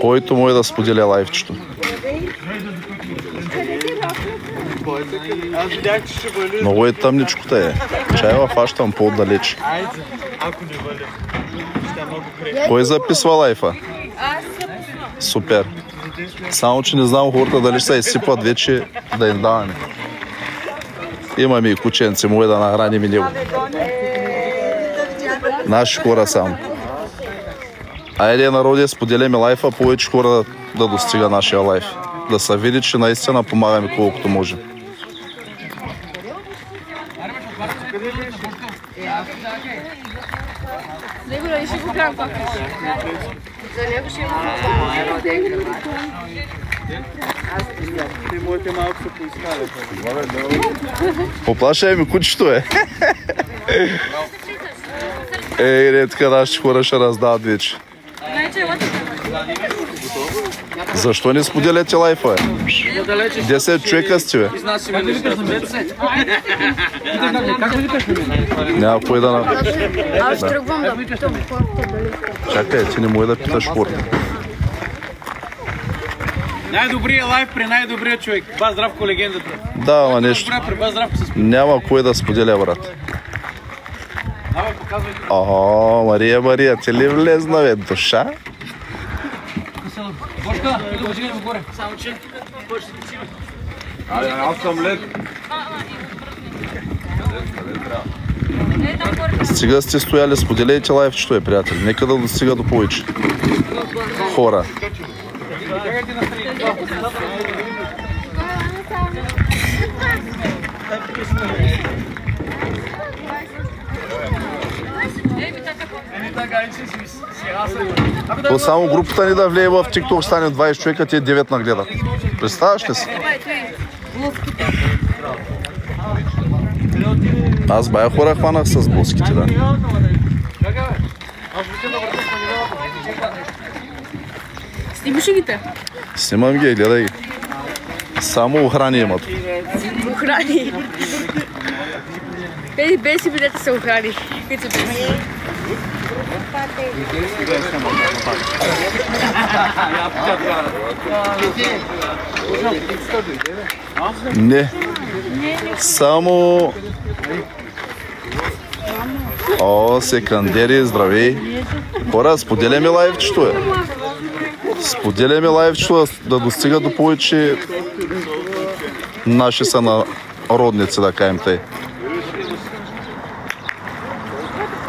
Който може да споделя лайфчето. Много е тъмничкото е. Чайва фащам по-отдалеч. Кой записва лайфа? Супер. Само, че не знам хората дали се изсипват вече да им даваме. Имаме и кученце, може да нахраним и него. Наши хора само. Айде, народе, споделяме лайфа, повече хора да достига нашия лайф. Да се види, че наистина помагаме колкото може. Поплашай ми кучето е. Не така нашите хора ще раздават вече. Защо не споделяте лайфа, бе? 10 човека сте, бе. Няма кой да... Аз тръгвам да питам хората дали. Чакай, ти не може да питаш хората. Най-добрият лайф при най-добрия човек. Ба Здравко легендата. Да, ама нещо. Няма кой да споделя, брат. О, Мария, ти ли влезна, бе, душа? Бошка, да го жигам горе. Само че, почти ти сима. Аз съм лед. Стига сте стояли, споделяйте лайфчето, е, приятели. Нека да достига до повече хора. То само групата ни да влее в TikTok, стане 20 човека, те 9 нагледат. Представяш ли си? Аз бая хора хванах с блоските, да. Снимаш ли ги те? Снимам ги, гледай ги. Само охрани имат. Охрани. Без си бидете се охрани. Не. Само... О, секандери, здравей. Хора, споделяме лайфчето, е. Споделяме лайфчето да достига до повече наши са народници, да кажем тъй.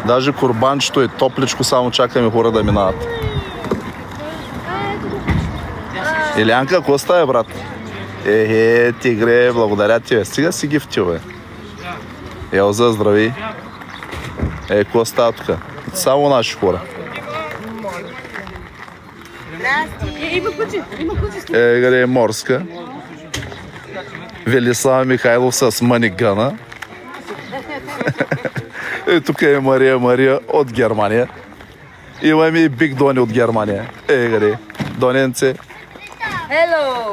Даже курбанчето е топличко, само чакаме хора да минават. Илянка, какво става, брат? Тигре, благодаря ти, бе. Стига си гифти, бе. Елза, здрави. Какво става тук? Само наши хора. Гъде е морска. Велислава Михайлов с манигана. Тук е Мария от Германия. Имаме и Биг Дони от Германия. Гъде, Доненце.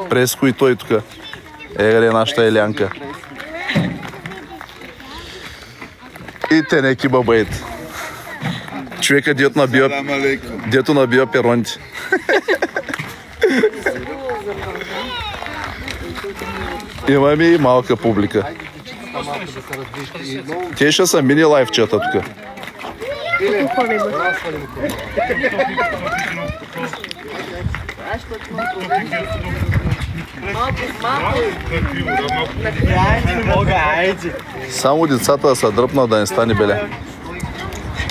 Преско и той тук. Гъде, нашата Елянка. И те неки бабаите. Човека дето набива пероните. Имаме и малка публика. Те ще са мини лайфчета тук. Само децата да са дръпнат да не стане беле.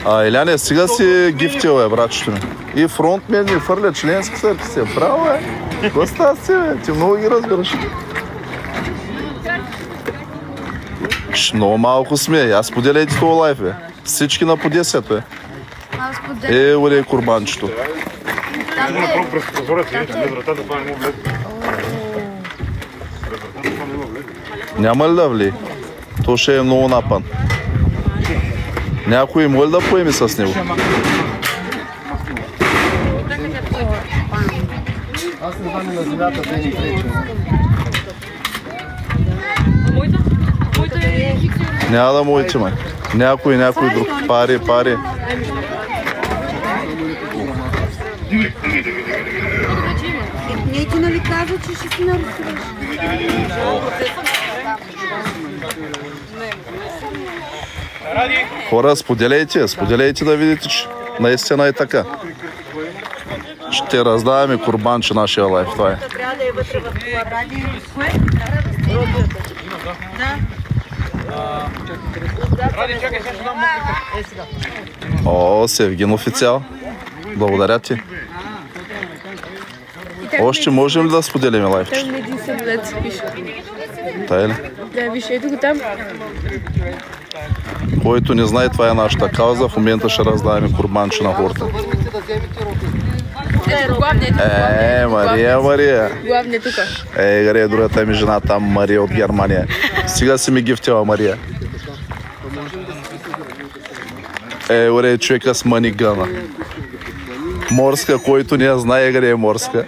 Еляне, сега си гифтил, е, братчето ми. И фронтмен ми фърля членски сърце. Браво, е. Какво става си, бе? Ти много ги разбираш. Много малко сме. Аз споделяйте това лайф, бе. Всички на по 10, бе. Оле, курбанчето. Няма ли да вли? То ще е много напан. Някой има ли да поеме с него? Аз не знам и на земята да ни пречи. Няма да моите, май. Някой друг. Пари. Не ти нали каза, че ще си нарисуваш? Хора, споделяйте да видите, че наистина е така. Ще раздаваме курбанче нашия лайф, това е. Трябва да е вътре в това радио. Кое? Ради, чакай, сега ще дам музика. О, Севгин официал. Благодаря ти. Още можем ли да споделим лайфчето? Там един самолет се пише. Тая ли? Да, виж, ето го там. Който не знае, това е нашата кауза. В момента ще раздаваме курбанче на хората. Ето, главният. Мария. Главният тук. Гре е другата ми жена там, Мария от Германия. Сега си ми гифтила, Мария. Оре, човека с манигана. Морска, който не я знае, къде е морска.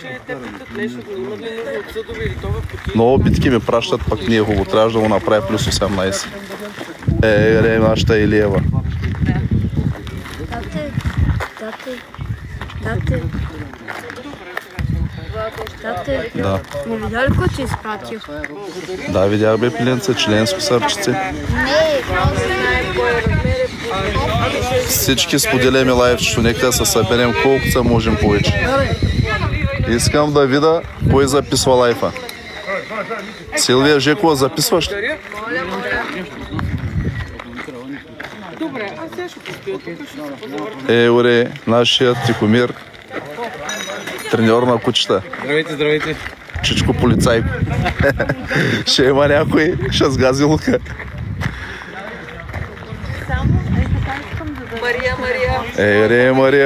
Много битки ми пращат, пък ние хубаво. Трябва да го направи плюс 18. Къде е нашата Илиева. Тате, Да. му видя ли какво ти изпратил? Да, видях бе, пиленце, членско сърчице. Не, просто знае кой размер е. Всички споделяме лайфчето, нека да се съберем колкото се можем повече. Искам да видя кой записва лайфа. Силвия Жекова, записваш ли? Оре, нашият Тихомир, треньор на кучета. Здравейте, здравейте. Чичко полицайко. Ще има някой, ще сгази лука.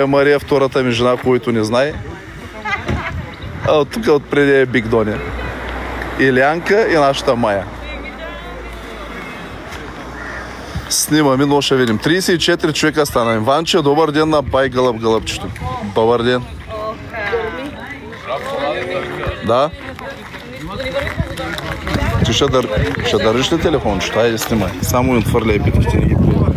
Мария, втората ми жена, който не знае. А от тук отпреди е Биг Доня. Илянка и нашата Майя. Снимаме, но ще видим. 34 човека стана. Иванче, добър ден на бай гълъбчето. Добър ден. Да? Ти ще държиш ли телефончето? Айде, снимай. Само отвърляй битките, не ги приема.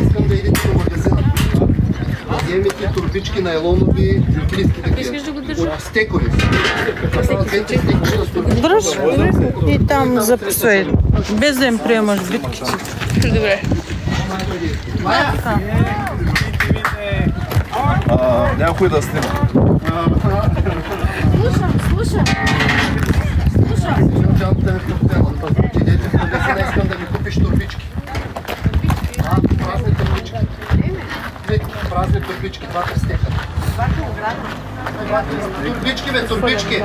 Искам да идете до магазина. Вземете турбички найлонови, близки такива. От стекови. Дръж и там записвай. Без да им приемаш битките. Добре. Някой да снима. Слушам. Идете в магазина, искам да ми купиш турбички. Празни турбички. Празни турбички, 2-3 стека. Турбички, бе, турбички.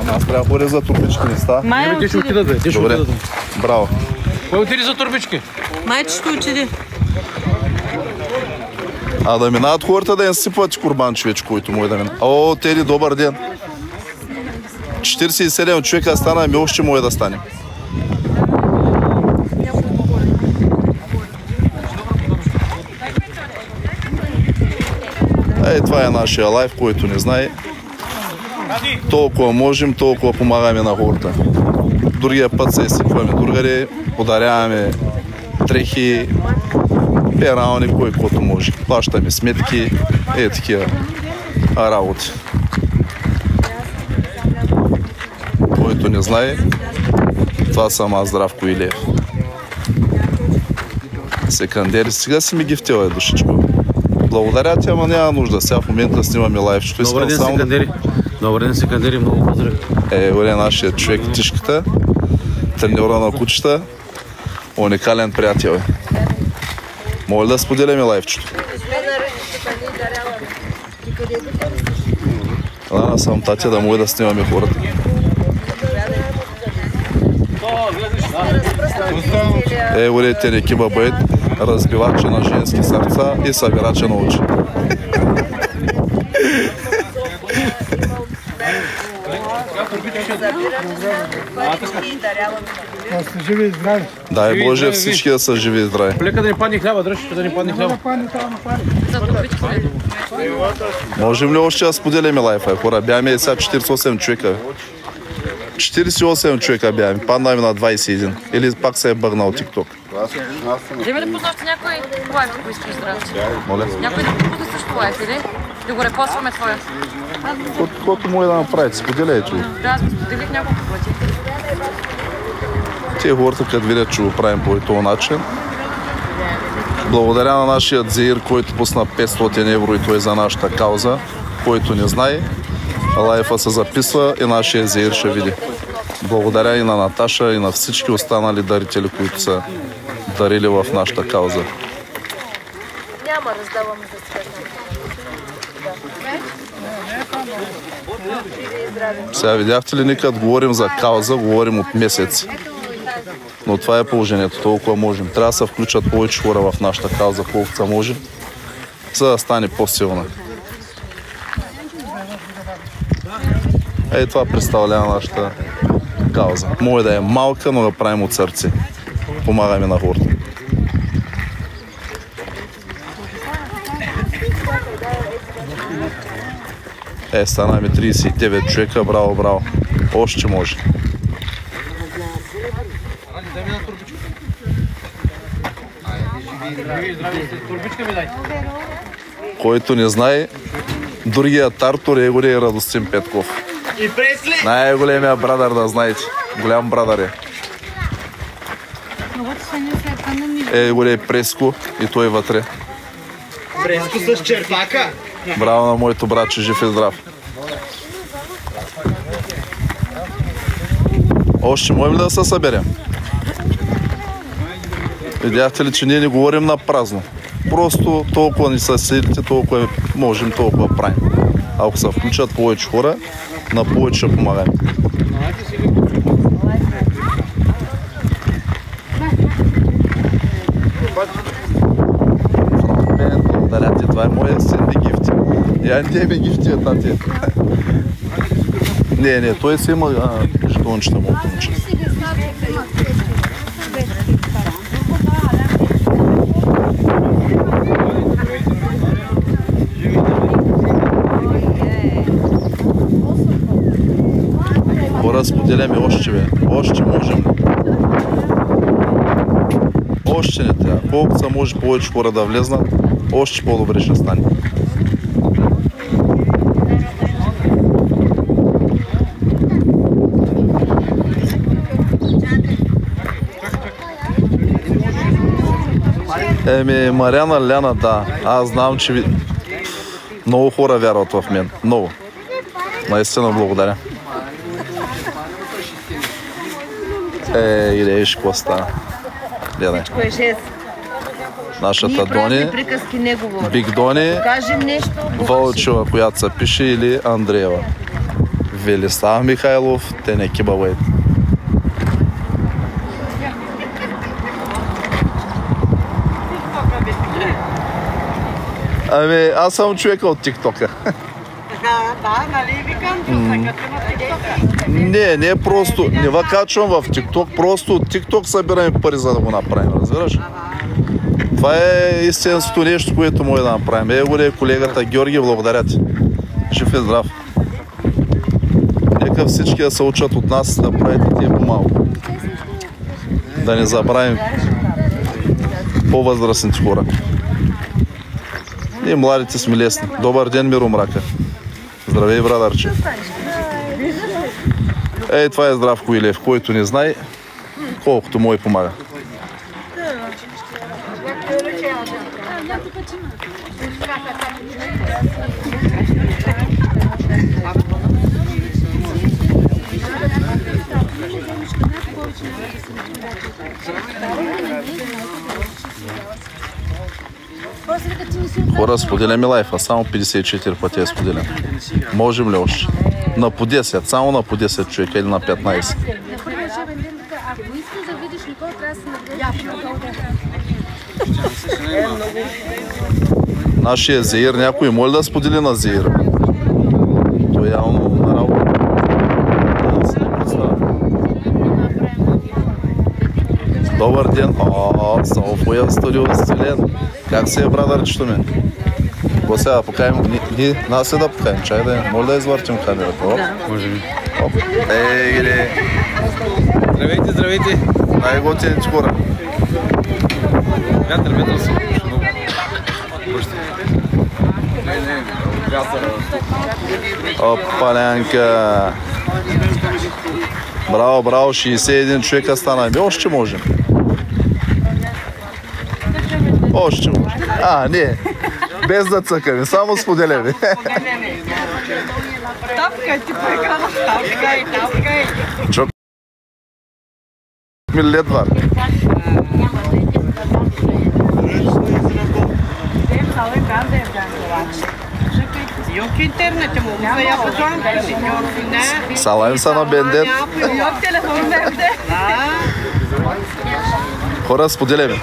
Аз трябва да боря за турбички листа. Майя Те ще отиде. отидат, бе. Те ще Добре. отидат. Браво. Кой отиде за турбички? Майче ще отиде. А да минават хората да им сипват курбан човече, който му е да минава. О, Теди, добър ден. 47 човека стана, ами още му е да стане. Това е нашия лайф, който не знае. Толкова можем, толкова помагаме на хората. Другия път се изсипваме другаде, подаряваме дрехи, перални, кой каквото може. Плащаме сметки, такива работи. Който не знае, това съм аз, Здравко Илиев. Секандери, сега си ми гифтила душичко. Благодаря ти, ама няма нужда. Сега в момента снимаме лайфчето. Добър ден, Секандери. Добър ден, Секандери, много поздрави. Горе нашия човек Тишката, треньора на кучета, уникален приятел. Моля да споделяме лайфчето. Да, съм татя да мога да снимаме хората. Горе Терекиба Бейт, разбивача на женски сърца и събирача на очи. Забираме за турбички и даряваме. Да сте живи и здрави. Дай Боже всички да са живи и здрави. Полека да ни падне хляба, дръжте да ни падне хляба. Можем ли още да споделяме лайфа? Хора, бяхме сега 48 човека. 48 човека бяхме, паднаме на 21. Или пак се е бъгнал TikTok. Вземе да познавате някой лайф, ако искаш здраве. Моля? Някой да попусне също лайф, или? Да го репостваме твоя. Каквото може да направите, споделяйте го. Да, аз го споделих няколко пъти. Те хората, като видят, че го правим по този начин. Благодаря на нашия Зеир, който пусна 500 евро и той за нашата кауза. Който не знае, лайфа се записва и нашия Зеир ще види. Благодаря и на Наташа и на всички останали дарители, които са дарили в нашата кауза. Няма раздавам за сега. Сега видяхте ли, ние като говорим за кауза, говорим от месец. Но това е положението, толкова можем. Трябва да се включат повече хора в нашата кауза, колкото се може, за да стане по-силна. Ей, това представлява нашата кауза. Може да е малка, но да правим от сърце. Помагаме на хората. Станаме 39 човека, браво, браво. Още може. Който не знае, другият Тартор е големия Радостин Петков. Най-големия брадър, да знаете. Голям брадър е. Голем Преско и той вътре. Преско с черпака. Браво на моето братче, жив и здрав. Още можем ли да се съберем? Видяхте ли, че ние не говорим на празно. Просто толкова ни са силите, толкова можем, толкова правим. Ако се включат повече хора, на повече ще помагаме. Благодаря ти, това е моя син ми гифти. Я не ми гифти, тати. Не, той си има жетончета, моето момче. Хора, споделяме още, бе. Още можем. Още не трябва. Колкото са може повече хора да влезнат, още по-добре ще стане. Мариана Ляна, да. Аз знам, че много хора вярват в мен. Много. Наистина благодаря. Илееш Коста. Гледай. Нашата Дони, Биг Дони, Вълчева, която се пише, или Андреева. Велислав Михайлов, Тене Кибавейт. Ами, аз съм човека от ТикТока. Да, нали викам, Не просто, не ва качвам в TikTok, просто от TikTok събираме пари, за да го направим, разбираш? Това е истинското нещо, което може да направим. Го ли е колегата Георги, благодаря ти. Жив и здрав. Нека всички да се учат от нас да правите тия по-малко. Да не забравим по-възрастните хора. Ние младите сме лесни. Добър ден, Миро Мрака. Здравей, брадарче. Това е Здравко Илев, който не знае, колкото му помага. Хора, споделяме лайфа, само 54 пъти е споделям. Можем ли още? На по 10, само на по 10 човека или на 15. Нашия Зеир, някой може да сподели на Зеир? Той явно на работа. Да се не представя. Добър ден. Салфоя студио Стилен. Как се е, брадърчето ми? Какво сега да покажем? Нас е да покажем. Чай да е. Може да извъртим камерата. Да, може би. Гиде. Здравейте, здравейте. Най-готините хора. Вятър си. Опалянка. Браво, браво, 61 човека стана. Още можем. Още можем. Не. Без да цъкаме, само споделяме. Тапкай ти по екрана. Тапкай. Чок. Милет вар. Yok internetim olsa yapacağım. Salayım sana benden. Yok telefonum evde. Хора, споделяме.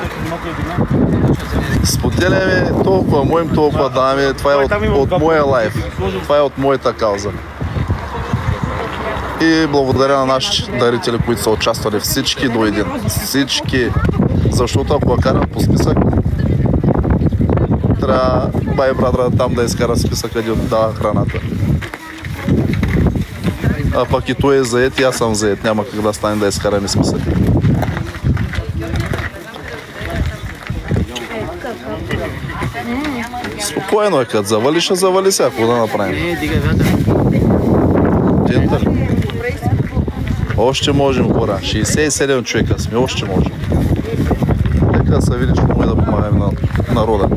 Споделяме толкова моим, толкова даваме. Това е от моя лайф. Това е от моята кауза. И благодаря на нашите дарители, които са участвали всички до един. Всички. Защото ако карам по списък, трябва бай брадра там да изкара списък, къде отдава храната. А пък и той е заед, и аз съм заед. Няма как да стане да изкараме списък. Спокойно е, като завали, ще завали сега. Какво да направим? Не, дига вятър. Тентър. Още можем, хора. 67 човека сме, още можем. Нека да се види, че може да помагаме на народа.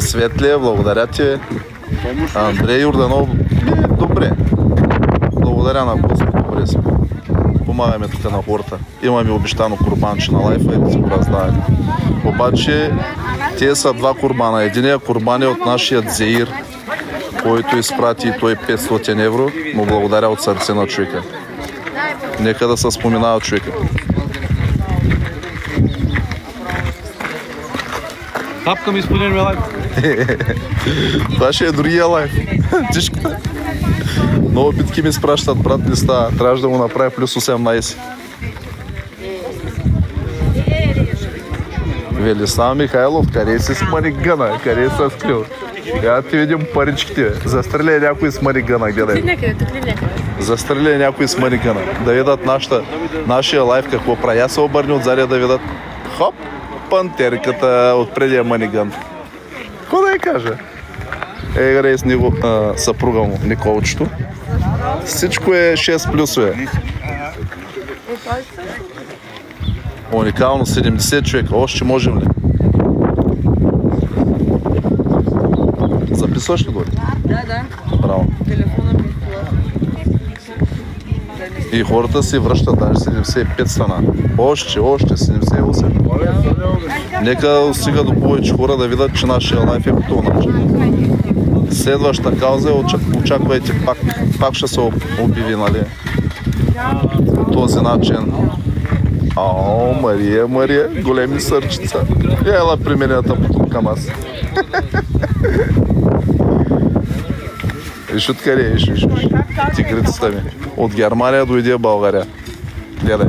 Светле, благодаря ти. Андрей Йорданов, добре. Благодаря на Господ, добре сме. Помагаме тук на хората. Имаме обещано курбанче на лайфа и да си го раздаваме. Обаче, те са два курбана. Единият курбан е от нашия Зеир, който изпрати и той 500 евро, му благодаря от сърце на човека. Нека да се споменава човека. Тапка ми споделяме лайф. Това ще е другия лайф. Тишка. Много битки ми спращат, брат, не става. Трябваше да му направя плюс 18. Велислав Михайлов, къде си с манигана? Къде се скрил? Я ти видим паричките. Застреляй някой с манигана, гледай. Застреляй някой с манигана. Да видят нашия лайф какво прави. Я се обърни отзади да видят. Хоп! Пантерката от предия маниган. Какво да я кажа? Грей с него съпруга му, Николчето. Всичко е 6 плюсове. Уникално 70 човека. Още можем ли? Записваш ли го? Да. Браво. Телефона ми е. И хората си връщат, даже 75 стана. Още 78. Нека стига до повече хора да видят, че нашия лайф е по този начин. Следваща кауза е, очаквайте пак ще се обяви, нали? По този начин. Мария, големи сърчица. Ела при мен тук към аз. Виж откъде, виж. Тигрицата ми. От Германия дойде в България. Гледай.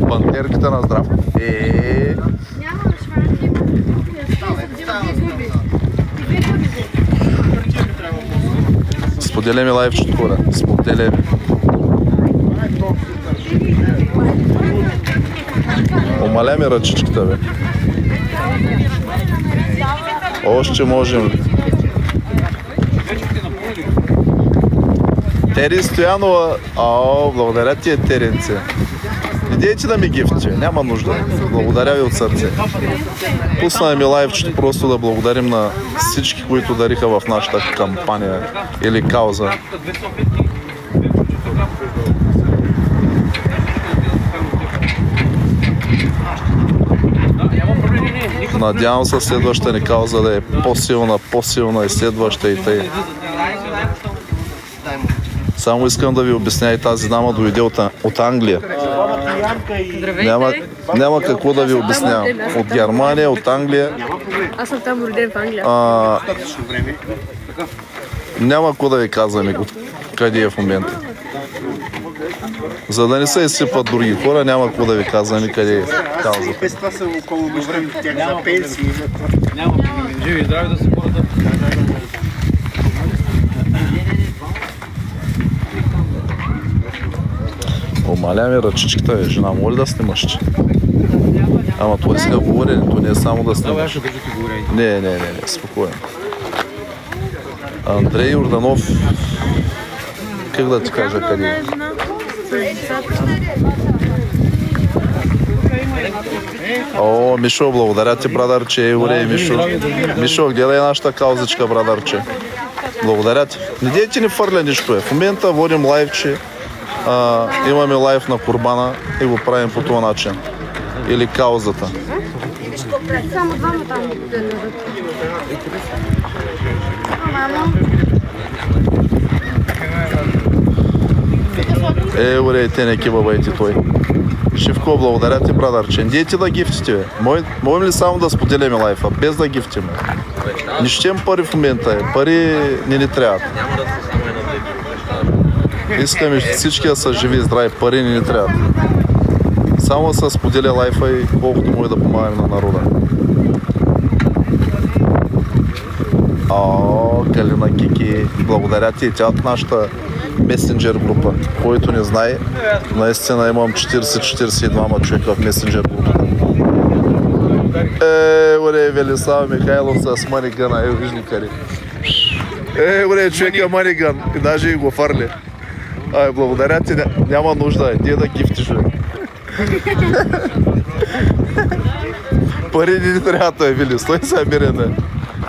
Пантерката на здрав. Споделяме лайфчето, хора. Споделяме. Омаляме ръчичката, бе. Още можем. Тери Стоянова. Благодаря ти, Теренце. Идейте да ми гифте, няма нужда. Благодаря ви от сърце. Пуснаме ми лайвчето просто да благодарим на всички, които дариха в нашата кампания или кауза. Надявам се следващата ни кауза да е по-силна и следваща и тъй. Само искам да ви обясня, и тази дама дойде от Англия. Няма какво да ви обяснявам. От Германия, от Англия. Аз съм там роден в Англия. Няма какво да ви казваме къде е в момента. За да не се изсипват други хора, няма какво да ви казваме къде е каузата. Без това са около добре тях за пенсии. Няма. Живи и здрави да се хората. Омаля ми ръчичката, жена, моли да снимаш. Ама това сега говорене, то не е само да снимаш. Не, спокойно. Андрей Йорданов, как да ти кажа къде е? О, Мишо, благодаря ти, брадарче. Урей, Мишо, гледай нашата каузичка, брадарче. Благодаря ти. Не дейте ни фърля нищо. В момента водим лайвче. Имаме лайв на Курбана и го правим по този начин. Или каузата. Само двама там. Урей, те не кибабайте той. Шивко, благодаря ти, брадарче. Дейте да гифтите, бе. Можем ли само да споделяме лайфа, без да гифтиме? Не щем пари в момента, пари не ни трябват. Искаме всички да са живи и здрави, пари не ни трябват. Само да се споделя лайфа и колкото може да помагаме на народа. Калина Кики, благодаря ти, тя от нашата месенджер група. Който не знае, наистина имам 40-42 човека в месенджер групата. Уре, Велислава Михайлов с манигана, виждам къде. Уре, човека маниган и даже и го фърли. Благодаря ти, няма нужда, ти да гифтиш. Пари не трябва да е, Вили, стой са мирене.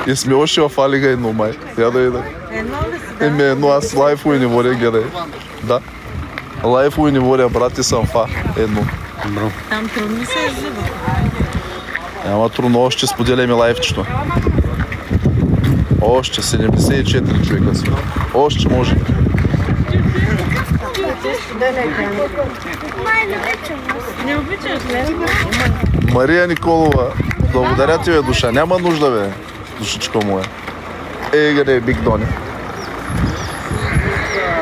И сме още в Алига едно май. Я да видя. Едно, аз лайфове не водя, гледай. Да. Лайфове не водя, брат, и съм фа. Едно. Там трудно се иззива. Няма трудно, още споделяме лайфчето. Още 74 човека си. Още може. Не обичаш, не? Мария Николова, благодаря ти, бе, душа. Няма нужда, бе, душичко моя. Къде Биг Дони.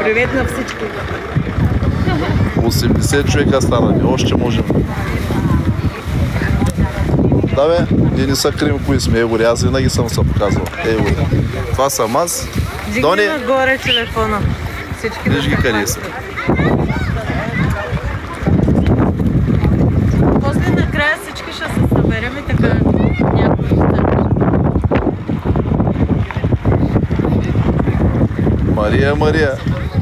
Привет на всички. 80 човека станали, още можем. Да, бе, ние не са крим кои сме, аз винаги съм се показвал. Това съм аз. Дони. Дигни нагоре телефона. Всички виж ги къде са. После накрая всички ще се съберем и така някой ще. Мария,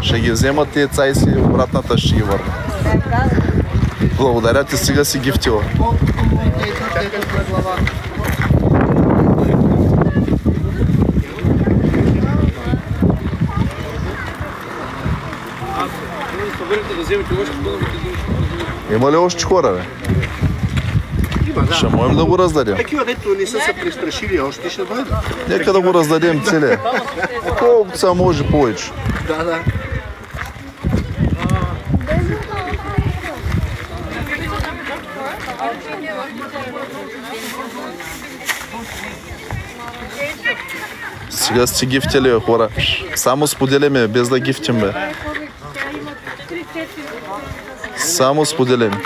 ще ги вземат тия цайси и обратната ще ги върна. Благодаря ти, сега си гифтила. Има ли още хора, бе? Ще можем да го раздадем. Такива, дето не са се престрашили още, ще бъдат. Нека да го раздадем целия. Колкото са може повече. Да. Сега сте гифтили, бе, хора. Само споделяме, без да гифтим, бе. Само споделяме.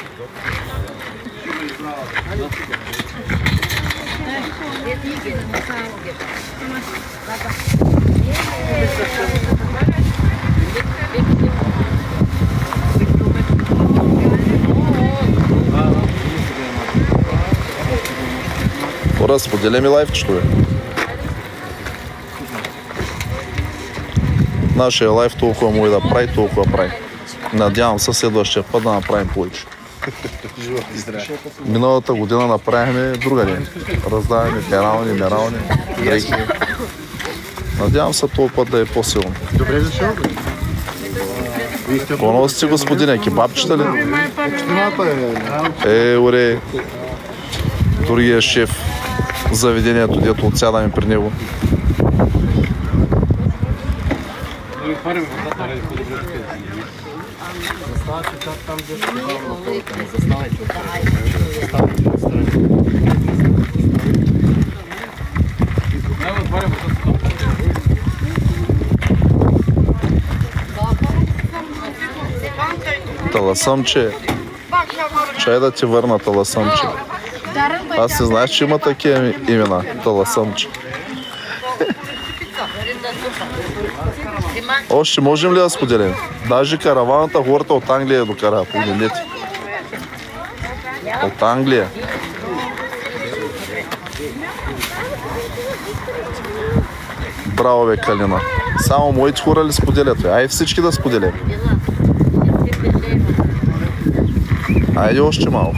Хора, споделяме лайфчето, бе. Нашия лайф толкова му и да прави, толкова прави. Надявам се следващия път да направим повече. Миналата година направихме друга ден. Раздаваме перални, мерални, дрехи. Надявам се този път да е по-силно. Добре зашъл. Какво носите, господине? Кебабчета ли? Уре. Другия шеф в заведението, дето отсядаме при него. Лъсъмче. Чай да ти върна Таласъмче. Аз се знаеш, че има такива имена. Таласъмче. Още можем ли да споделим? Даже караваната хората от Англия докара. Погледнете. От Англия. Браво, бе, Калина. Само моите хора ли споделят? Ай всички да споделим. Айде още малко.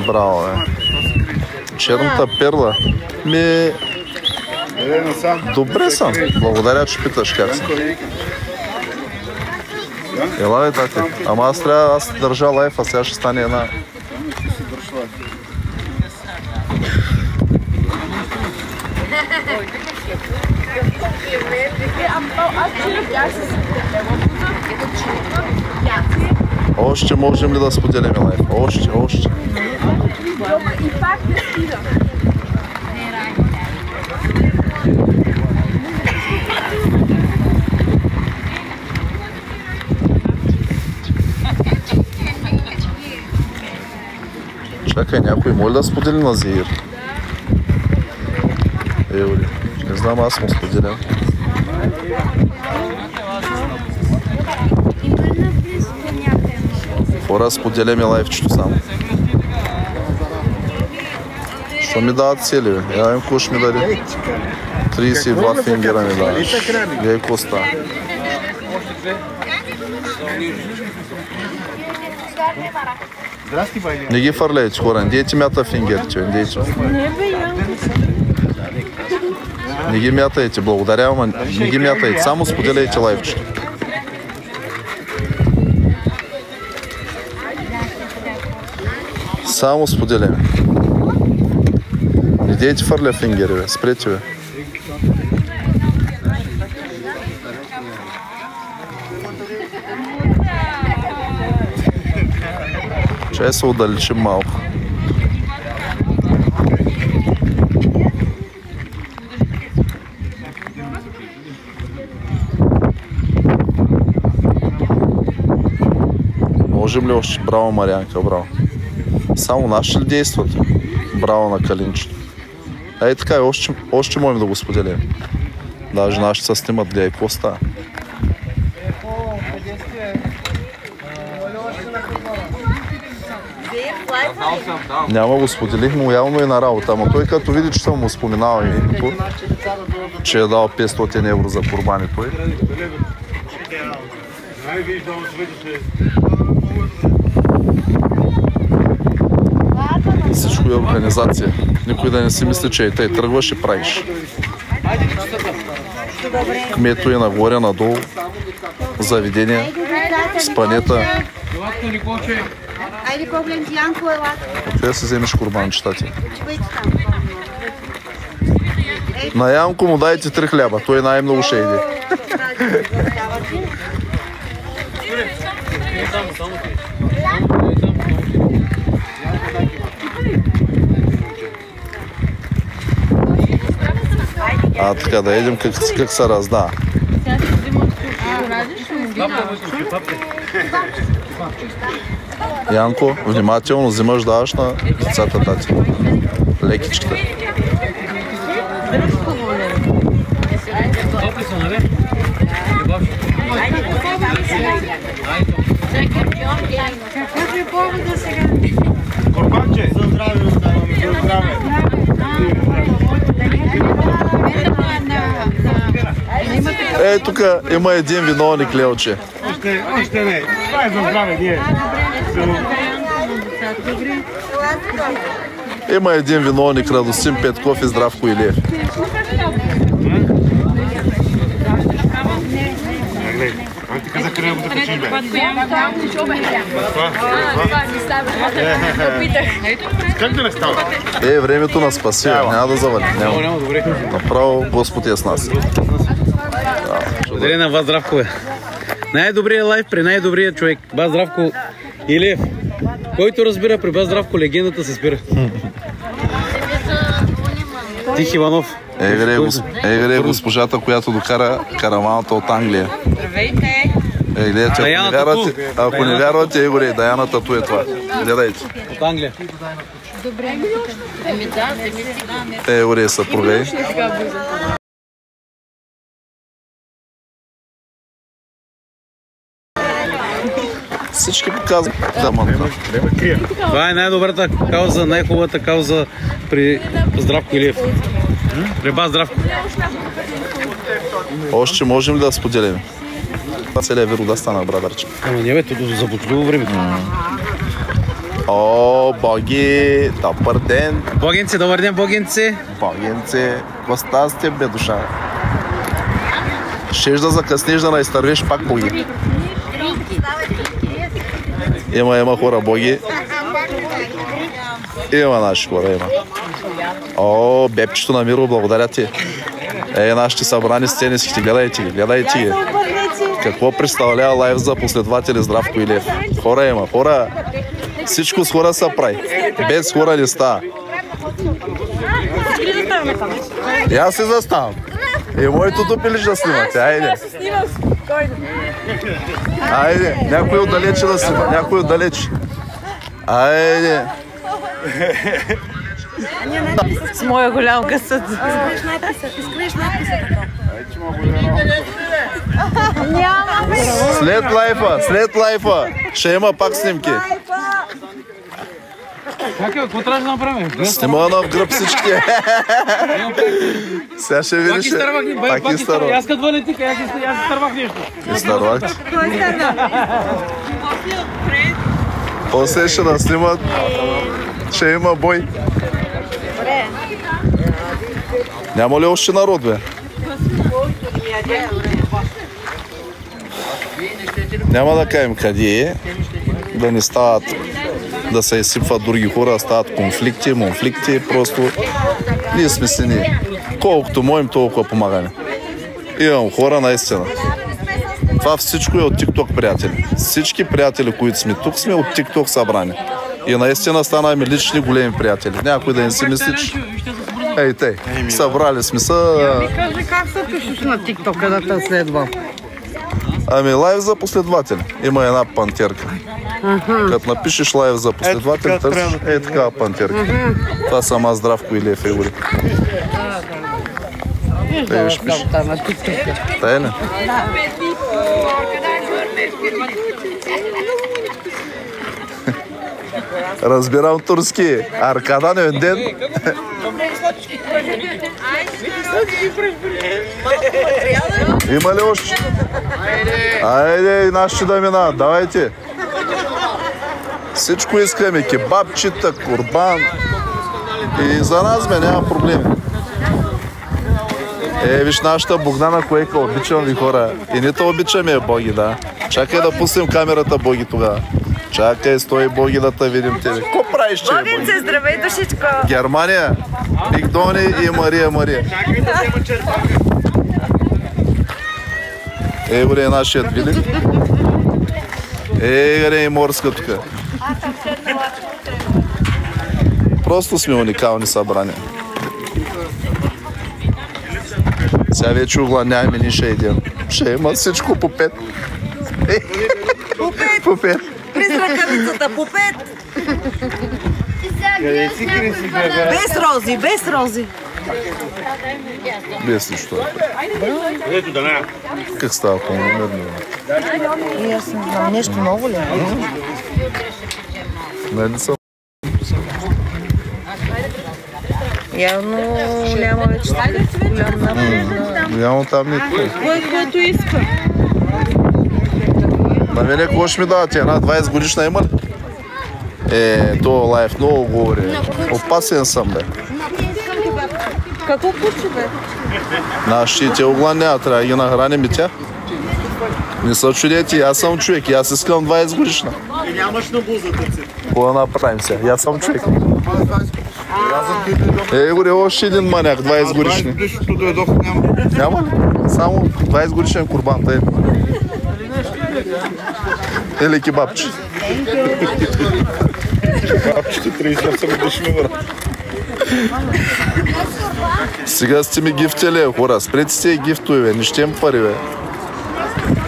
Браво, бе. Черната перла. Добре съм. Благодаря, че питаш как съм. Ела, бе, тати. Ама аз държа лайфа, сега ще стане една. Още можем ли да споделим лайф? Още. Чакай, някой може да сподели на Зеир? Евали. Не знам, аз му споделям. Хора, споделяме лайфчето само. Що ми дават цели, бе? Я им кош ми даде. 32 фингера ми даваш. Гледай коста. Не ги фърляйте, хора. Не дейте мята фингерите, не дейте. Не ги мятайте, благодаря, ама не ги мятайте. Само споделяйте лайфчето. Само споделяме. Не дейте фърля фингери, бе. Спрете, бе. Чай се отдалечим малко. Можем ли още? Браво, Марианка, браво. Само наши ли действат? Браво на Калинчето. Ей така, още можем да го споделим. Даже нашите се снимат, гледай, какво става? Няма го споделих му явно и на работа, ама той като види, че съм му споменал името, че е дал 500 евро за курбани той. Всичко е организация. Никой да не си мисли, че и тъй тръгваш и правиш. Кмето е нагоре, надолу, заведения, спанета. Айде погледни Янко, ела. Откъде си вземеш курбанчета ти? На Янко му дайте 3 хляба, той най-много ще иде. А така да едем как се раздава. Янко, внимателно взимаш, даваш на децата, тати. Лекичката. Корбанче! За здраве, за здраве! Ей, тук има един виновник, Лелче. Още не. Това е за здраве, ние. Има един виновник, Радостин Петков и Здравко Илиев. Ти за кръв да качиш, бе. Как да не става? Времето на спаси, няма да завали. Няма, добре. Направо Господ е с нас. Благодаря на вас, Здравко, бе. Най-добрият лайф при най-добрият човек. Бас Здравко Илиев. Който разбира при Бас Здравко, легендата се спира. Тих Иванов. Егре госпожата, която докара караваната от Англия. Здравейте! Гледайте, ако не вярвате, Егоре, Даяна Тату е това. Гледайте. От Англия. Егоре, съпруга е. Всички показват дамата. Това е най-добрата кауза, най-хубавата кауза при Здравко Илиев. При бас Здравко. Още можем ли да споделим? Това целият вирода стана, брадарче. Ама не бе, за почтово време. О, боги, добър ден. Богенци, добър ден, богенци. Богенци, коста сте, бе, душа. Щеш да закъснеш да наизтървеш пак боги. Има хора боги. Има наши хора, има. О, бебчето на Миро, благодаря ти. Нашите събрани сцениските, гледайте ги. Какво представлява лайв за последователи Здравко Илиев? Хора има, хора. Всичко с хора се прави. Без хора не става. И аз се заставам. И моето тупилиш да снимате, айде. Айде, някой отдалече да снима, някой отдалече. Айде. С моя голям късът. След лайфа, ще има пак снимки. Какво трябва да направим? Снима в гръб всички. Сега ще видиш. Пак изтървах. Аз като Валентика, аз изтървах нещо. Изтървах ти? После ще да снимат. Ще има бой. Няма ли още народ, бе? Няма да кажем къде е. Да не стават, да се изсипват други хора, стават конфликти, просто ние сме си ние. Колкото можем, толкова помагаме. Имам хора наистина. Това всичко е от TikTok, приятели. Всички приятели, които сме тук, сме от TikTok събрани. И наистина станаме лични големи приятели. Някой да не си мисли, че... Ей, те, събрали сме са... Кажи как се пишеш на TikTok, да те следвам? Ами лайв за последователи. Има една пантерка. Като напишеш лайв за последователи, търсиш такава пантерка. Това съм аз, Здравко Илиев, Егоре. Те виж пише. Тая не? Разбирам турски. Аркадан ден. Има ли още? Айде, нашите да минават. Давайте. Всичко искаме. Кебабчета, курбан. И за нас няма проблеми. Виж нашата Богдана Коека. Обичам ви, хора. И не те обичаме, боги, да. Чакай да пуснем камерата, боги, тогава. Чакай, стой, боги, да те видим тебе. Ко правиш, че, боги? Богинце, здравей, душичко! Германия, Мигдони и Мария. Егоре е нашият Вили. Егоре е морска тук. Просто сме уникални събрания. Сега вече оглавняваме ни ще един. Ще има всичко по 5. По 5. През ръкавицата по 5. Без рози. Без нищо. Ето да не. Как става по-номерно? И аз не знам, нещо ново ли? Не съм. Явно няма вече голям напред. Няма там никой. Който иска. На мене какво ще ми давате? Една 20 годишна има ли? То лайф много говори. Опасен съм, бе. Какво куче, бе? Нашите те оглавняват, трябва да ги нахраним и тях. Не са чудети, аз съм човек, аз искам 20 годишна. И нямаш на бузата си. Какво да направим сега? Аз съм човек. Горе, още един маняк, 20 годишни. Няма ли? Само 20 годишен курбан, тъй. Или кебабче. Кебабчето 38 годишни, брат. Сега сте ми гифтели, хора. Спрете се и гифтове, бе. Не щем пари, бе.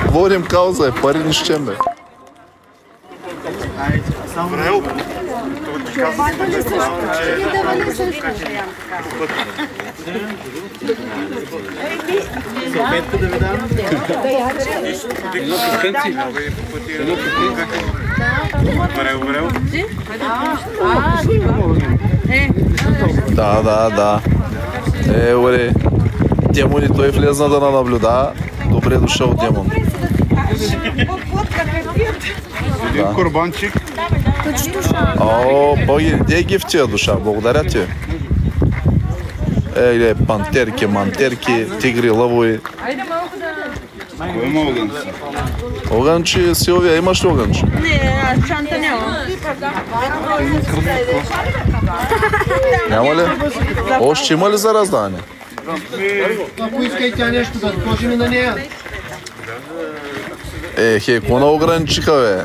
Водим кауза, пари не щем, бе. Салфетка да ви дам? Да. Оре. Демони, той влезна да наблюдава. Добре дошъл, Демон. Един корбанчик. О, боги, де е гифтия душа? Благодаря ти. Пантерки, мантерки, тигри, лъвови. Кой има огънче? Огънче, Силвия, имаш ли огънче? Не, аз чанта нямам. Няма ли? Още има ли за раздаване? Ако иска и тя нещо да откожи ми на нея. Хей, какво на ограничиха, бе?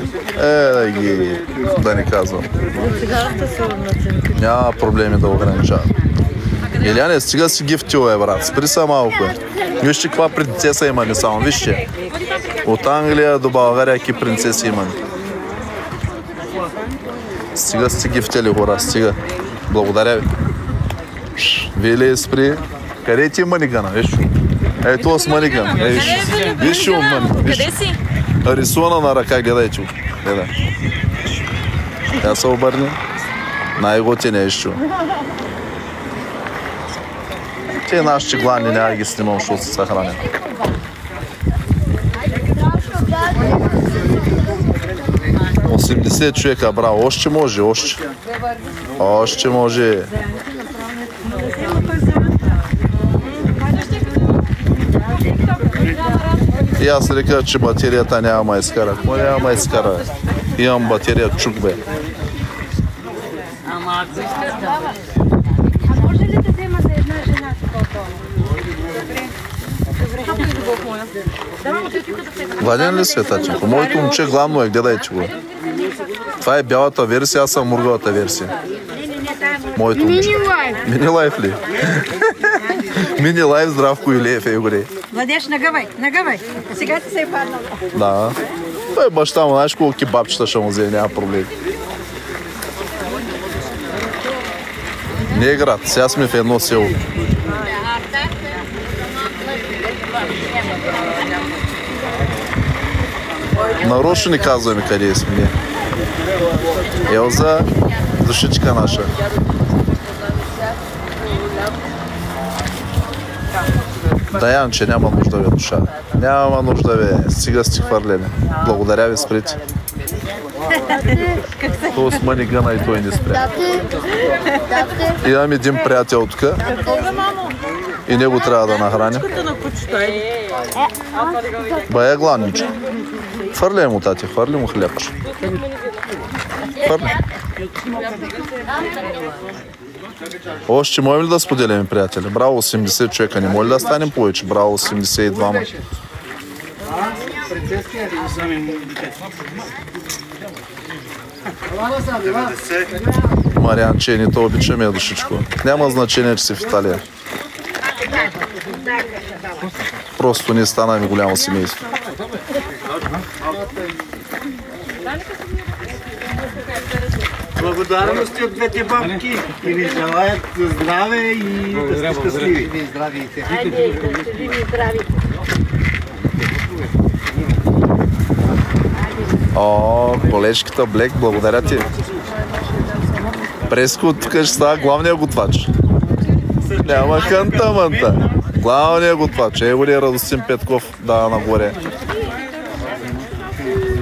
Да не казвам. Няма проблеми да ограничават. Еляне, стига си гифтил, брат. Спри са малко, Вижте каква принцеса има не само. Вижте. От Англия до България какви принцеси има. Стига сте гифтели, хора. Стига. Благодаря ви. Вили, спри. Къде ти е манигана? Ето с маниган. Виж мани. Къде си? Рисувана на ръка, гледайте го. Гледай. Тя се обърне. Най-готи нещо. Те нашите гладни няма да ги снимам, защото се съхраня. $80 човека, браво. Още може, още. Още може. И аз река, че батерията няма да изкара. Какво няма да изкара? Имам батерия чук, бе. Може ли да вземате една жена такова? Гладен ли си, татенко? Моето момче главно е, гледайте го. Това е бялата версия, аз съм мургавата версия. Моето момче. Мини лайф ли? Мини лайф, Здравко Илиев, горе. Владеш, нагъвай. Сега ти се е паднал. Да. Той баща му, знаеш колко кебабчета ще му взе, няма проблем. Не е град, сега сме в едно село. Нарочно ни казваме къде сме ние. Елза, душичка наша. Даянче, няма нужда ви, душа. Няма нужда ви, стига сте хвърлени. Благодаря ви, спрете. То с манигана и той не спря. Имам един приятел тук и него трябва да нахраня. Бая гладниче. Хвърля му, тати, хвърли му хлябче. Хвърли. Още можем ли да споделяме, приятели? Браво, 80 човека. Не може ли да станем повече? Браво, 82. Мариан, че не то обичаме, душичко. Няма значение, че си в Италия. Просто ние станаме голямо семейство. Благодарности от двете бабки и ви желаят здраве и да сте щастливи. Айде, щастливи и здрави. О, колежката Блек, благодаря ти. Преско тук ще става главния готвач. Няма ханта-манта. Главния готвач. Ево ли е Радостин Петков, да, нагоре.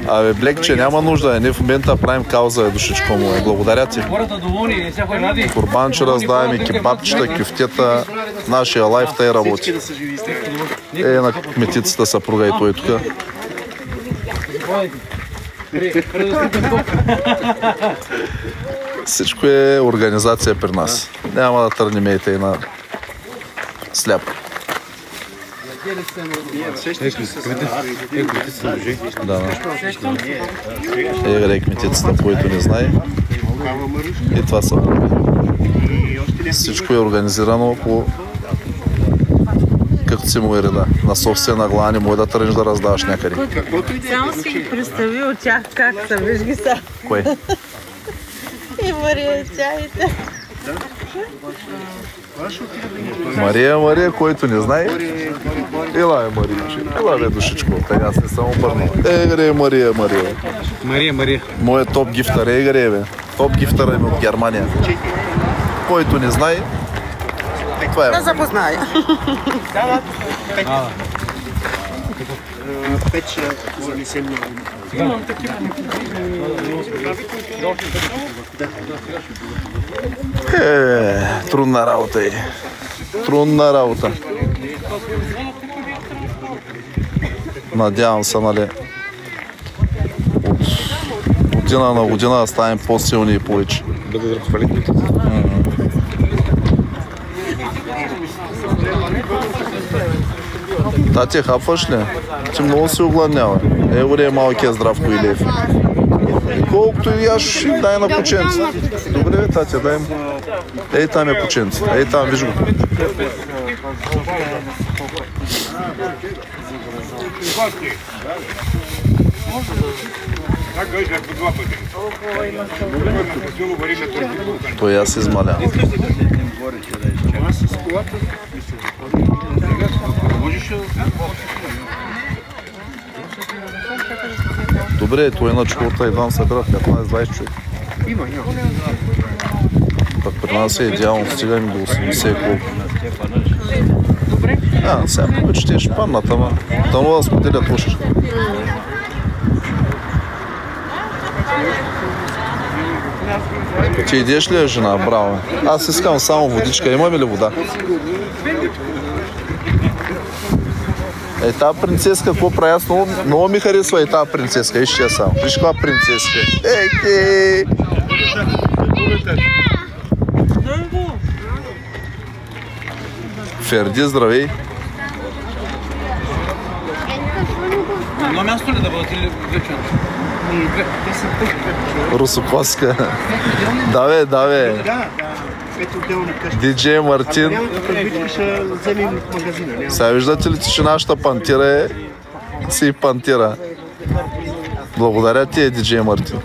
Абе, Блекче, няма нужда. Ние в момента правим кауза, душичко му. Благодаря ти. Курбанче раздаваме, кебабчета, кюфтета. Нашия лайф тъй работи. На кметицата съпруга и той тук. Всичко е организация при нас. Няма да търнемейте и на сляп. Да. Кметицата, който не знае. И това са. Всичко е организирано по както си му е реда. На собствена глава не може да тръгнеш да раздаваш някъде. Само си ги представи от тях как са, виж ги са. Кой? И Мария и чаите. Мария, който не знае. Ела е Мария. Ела бе душичко. Така аз не съм обърнал. Гре Мария. Мария. Моят топ гифтър гре бе. Топ гифтър е от Германия. Който не знае, това е. Да запозная. Печа, не се много. Трудна работа е. Трудна работа. Надявам се, нали, от година на година да станем по-силни и повече. Тати, хапваш ли? Ти много си огладнява. Горе е малкия Здравко Илиев. Колкото и яш, дай на кученце. Добре, Тати, дай му. Ей там е кученце. Ей там, виж го. Той аз измаля. Добре, той на чукорта едва събира 15-20 човек. Има. Пък при нас е идеално, стигаме до 80 колко. Сега повече те ще паднат, ама тъмно да споделят още. Ти идеш ли, жена? Браво. Аз искам само водичка. Имаме ли вода? Тази принцеска, какво прави? Аз много ми харесва и тази принцеска. Виж я само. Виж каква принцеска. Ферди, здравей. Едно място ли да бъдат или вече? Русокоска. Да. Диджей Мартин. Сега виждате ли, че нашата пантира си пантира. Благодаря ти, диджей Мартин.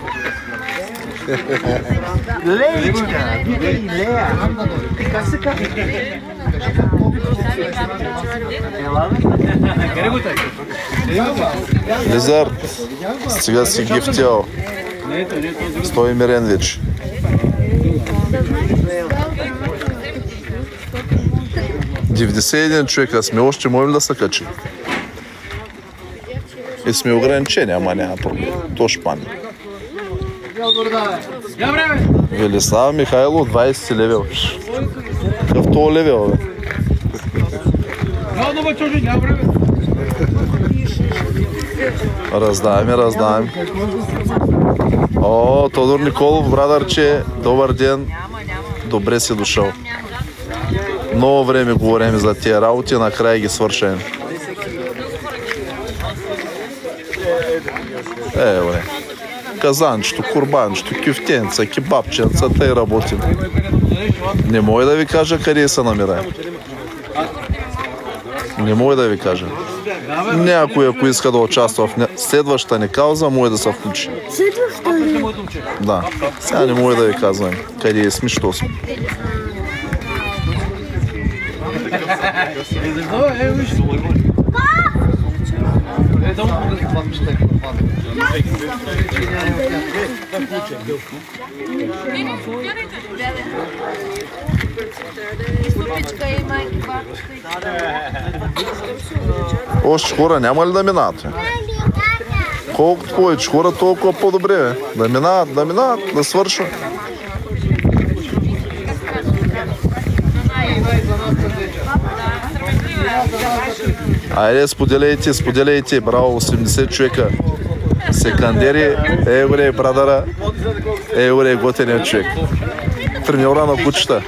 Лизард, сега си гифтял. Стой мирен вече. човек, а сме още можем да се качим. И сме ограничени, ама няма проблем. То ще падне. Велислав Михайлов, 20 левел. Какъв това левел, бе? Раздаваме. О, Тодор Николов, брадърче, добър ден. Добре си дошъл. Много време говорим за тия работи, накрая ги свършим. Бре. Казанчето, курбанчето, кюфтенца, кебабченца, тъй работим. Не мога да ви кажа къде се намираем. Не мога да ви кажа. Някой, ако иска да участва в следващата ни кауза, може да се включи. Следващата ли? Да. Сега не мога да ви казвам къде сме, що сме. Още хора няма ли да минат? Колкото повече хора, толкова по-добре. Да минат, да свършва. Айде, споделяйте. Браво, 80 човека. Секандери, горе брадъра, горе готения човек. Треньора на кучета.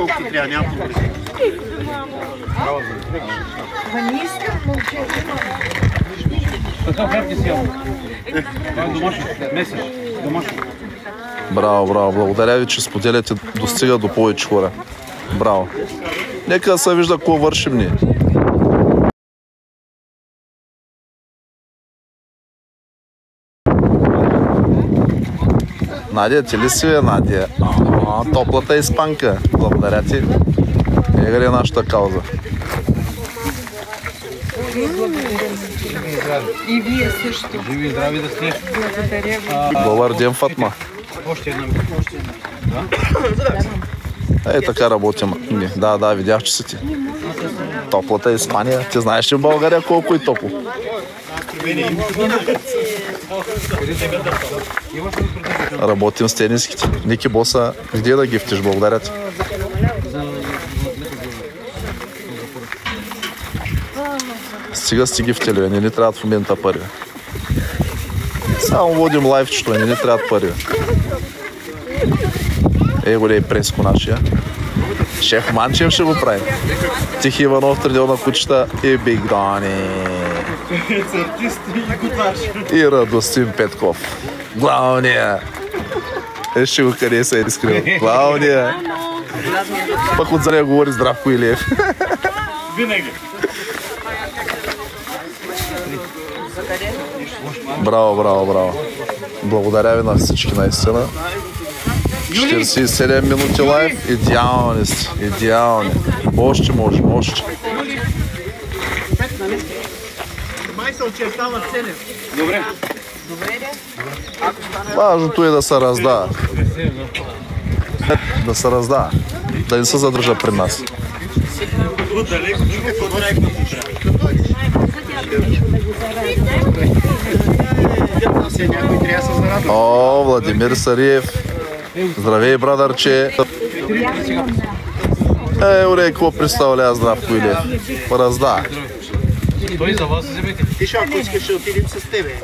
Браво, благодаря ви, че споделяте, достига до повече хора. Браво. Нека се вижда какво вършим ние. Надя, ти ли си е, Надя? Топлата испанка. Благодаря ти. Ега ли е нашата кауза? И вие също. Живи и здрави да сте. Благодаря ви. Добър ден, Фатма. Още една. Така работим. Да, видях, че си ти. Топлата Испания. Ти знаеш ли в България колко е топло? Работим с тениските. Ники Боса, где да гифтиш? Благодаря ти. Стига сте гифтили, не ни трябват в момента пари. Само водим лайфчето, не ни трябват пари. Голей преско нашия. Шеф Манчев ще го правим. Тихи Иванов, тридел на кучета и Биг Дони. И Радостин Петков. Главния. Ще го къде се е изкрил. Главния. Пък от за нея говори Здравко Илиев. Винаги. Браво. Благодаря ви на всички наистина. 47 минути лайв. Идеални сте. Идеални. Още можем, още. Добре. Важното е да се раздава. Да се раздава. Да не се задържа при нас. О, Владимир Сариев. Здравей, брадърче. Какво представлява Здравко Илиев? Раздава. Той за вас вземете. Ти ще, ако искаш, ще отидем с тебе.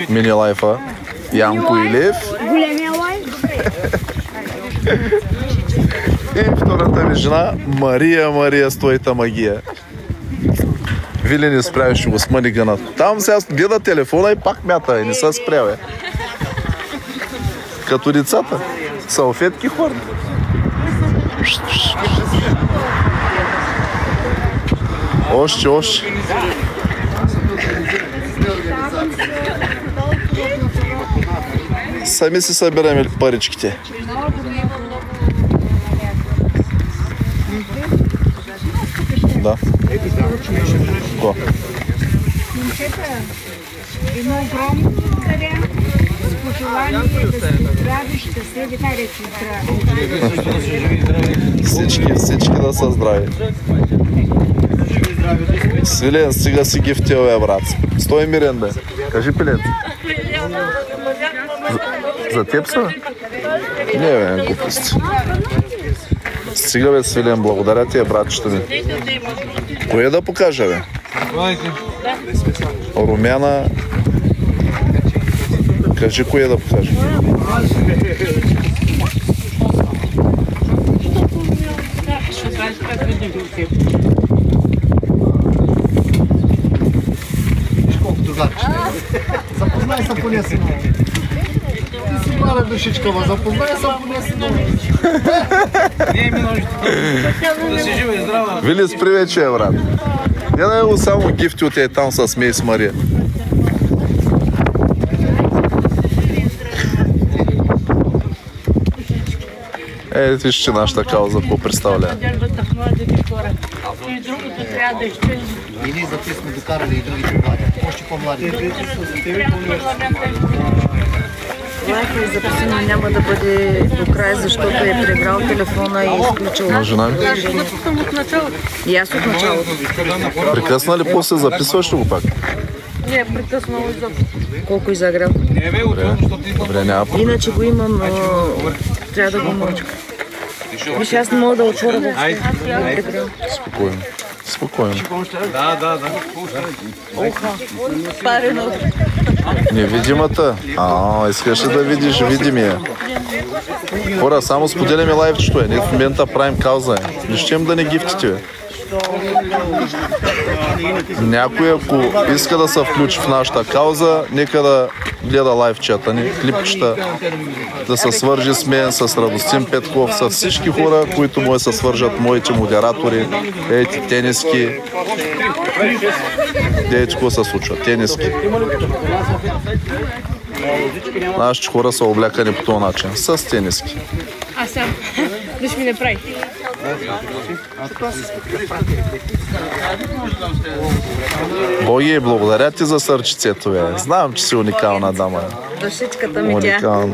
Мини лайфа. Янко Илиев. Големия лайф. И втората ми жена Мария Стоита Магия. Вили не спрява, ще го смъни гънат. Там сега гледа телефона и пак мята и не се спрява. Като децата. Салфетки хвърли. Още. Сами си събираме паричките. Да. Го. Едно огромно благодаря. С пожелание да сте здрави, щастливи, Всички да са здрави. Свилен, сега си гифтил, брат. Стой мирен, бе. Кажи, пилец. За теб са? Не, бе, глупости. Стига, бе, Свилен, благодаря ти, братчето ми. Кое да покажа, бе? Румяна. Кажи, кое да покажа. Запознай се поне си. Ти си мала душичка, ма запознай се поне си. Не е минало, да си жива и здрава. Вилис, привет, че е, брат. Я да го само гифти от там с Мей с Мария. Вижте нашата кауза, какво представлява. И ние за те сме докарали и другите млади. Още по-млади. Лайфът е записано, няма да бъде до края, защото е прибрал телефона и изключил. На жена ми? И аз от началото. Прекъсна ли после записваш ли го пак? Не, прекъснало изобщо. Колко изаграл? Добре, няма проблем. Иначе го имам, но трябва да го мълча. Виж, аз не мога да отворя. Спокойно. Да. Парено. Невидимата? Искаш да видиш видимия. Хора, само споделяме лайвчето. Ние в момента правим кауза. Не щем да не гифтите, бе. Някой, ако иска да се включи в нашата кауза, нека да гледа лайвчата ни, клипчета, да се свържи с мен, с Радостин Петков, с всички хора, които може да се свържат, моите модератори, ети тениски. Дейте, какво се случва? Тениски. Нашите хора са облякани по този начин, с тениски. Аз сам. Нищо ми не прави. Боги, благодаря ти за сърчицето, бе. Знам, че си уникална дама. Душичката ми тя.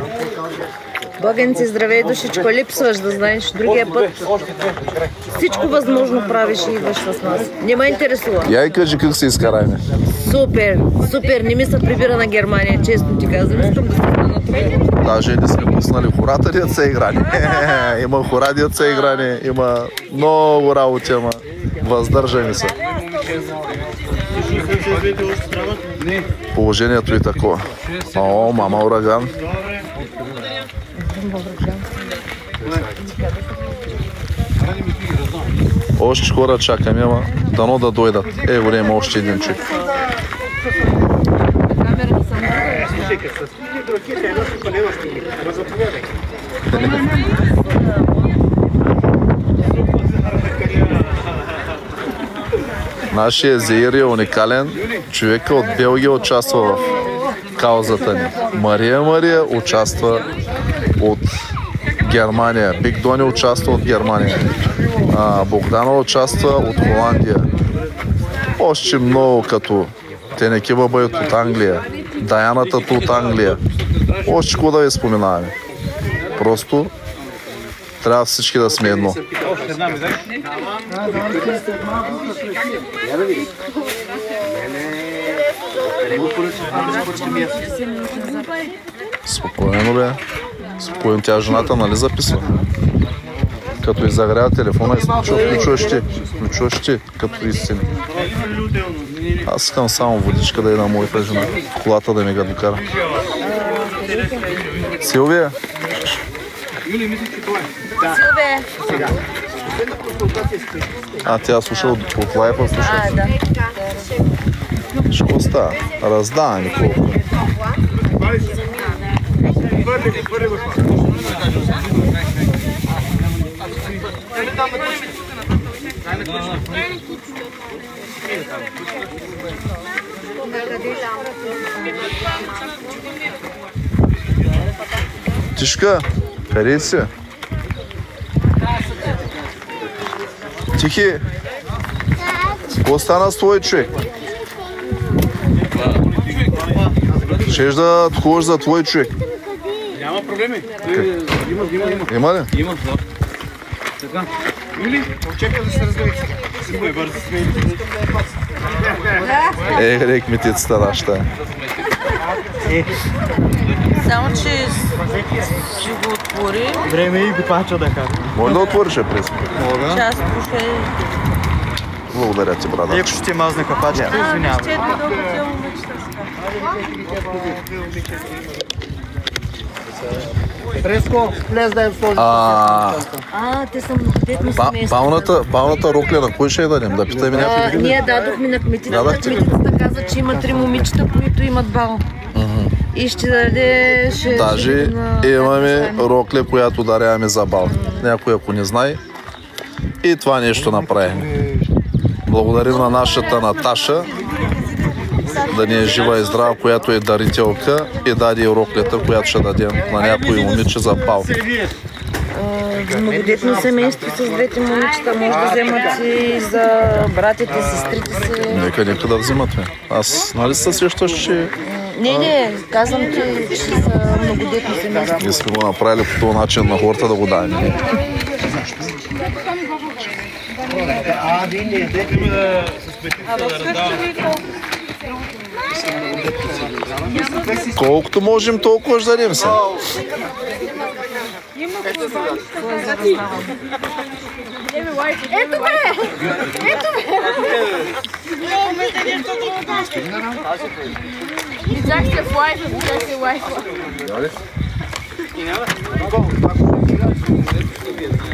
Богенци, здравей, душичко, липсваш, да знаеш. Другия път всичко възможно правиш и идваш с нас. Не ме интересува. Я и кажи как се изкараме. Супер, супер, не ми се прибира на Германия, честно ти казвам. Искам да се на това. Даже не сме пуснали хората, дет са играни. Има хора, дет са играни, има много работи, ама въздържани са. Положението е такова. О, мама ураган. Още хора чакаме, ама дано да дойдат. Време още един човек. Нашия Зеир е уникален. Човека от Белгия участва в каузата ни. Мария участва от Германия. Биг Дони участва от Германия. Богдана участва от Холандия. Още много като Тенеки Бабайот от Англия. Даяната от Англия. Още какво да ви споменаваме. Просто трябва всички да сме едно. Спокойно, бе. Спокойно, тя жената нали записва? Като изагрява телефона и включваш ти, като истина. Аз искам само водичка да е на моята жена. Колата да ми го докара. Силвия? Силвия! Тя слуша от лайфа, слуша. Да. Що става? Раздава ми колко. Тишка, къде си? Тихи! Какво стана с твой човек? Щеш да ходиш за твой човек? Няма проблеми. Има ли? Има, да. Така. Юли, чакай да се разгледах сега. Рек митицата нашата. Само, че ще го отвори. Време и го пача да кажа. Може да отвориш през? Мога. Част пушай. Благодаря ти, брата. Леко ще мазна капачката, извинявам. Ще дойдох цяло мечта. Преско, влез да им сложи. Те са многодетно семейство. Бавната рокля на кой ще я дадем? Да питаме някой. Ние дадохме на кметицата. Кметицата каза, че има 3 момичета, които имат бал. И ще даде... Даже имаме рокля, която даряваме за бал. Някой ако не знае. И това нещо направим. Благодарим на нашата Наташа, да ни е жива и здрава, която е дарителка и даде и роклята, която ще дадем на някои момиче за бал. Многодетно семейство с двете момичета може да вземат и за братите, сестрите си. Нека да взимат. Аз нали се сещаш, че... Не, казвам ти, че са многодетно семейство. Ние сме го направили по този начин на хората да го дадем. Колкото можем, толкова ще дадем се. Ето бе! Видях се в лайфа, видях се в лайфа.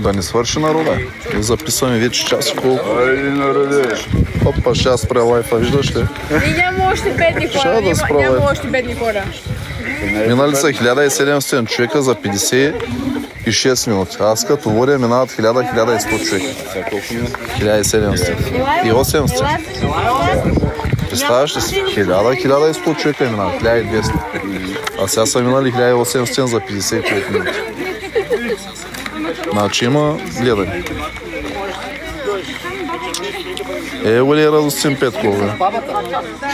Да не свърши народа. И записваме вече час колко. Айде, народе. Опа, ще аз спре лайфа, виждаш ли? И няма още бедни хора. Няма още бедни хора. Минали са 1700 човека за 56 минути. Аз като водя минават 1000-1100 човека. 1700. И 800. Представяш ли си? 1000-1100 човека минават. 1200. А сега са минали 1800 за 55 минути. Значи има гледане. Ево ли е Радостин Петков, бе?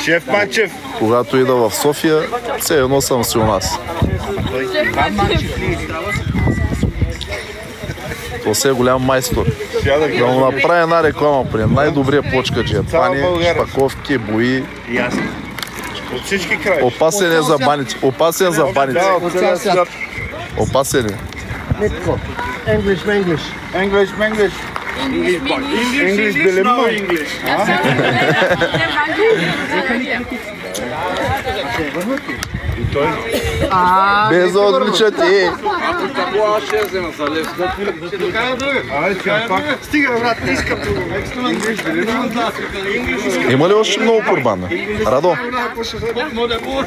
Шеф Манчев. Когато ида в София, все едно съм си у нас. То се е голям майстор. Да му направи една реклама при най-добрия почкаджия. Пани, шпаковки, бои. От всички краи. Опасен е за баници. Опасен за баници. Опасен е. English, English. English, English. English, English. Без да отличате. Стига, брат, не искам това. Има ли още много курбан? Радо,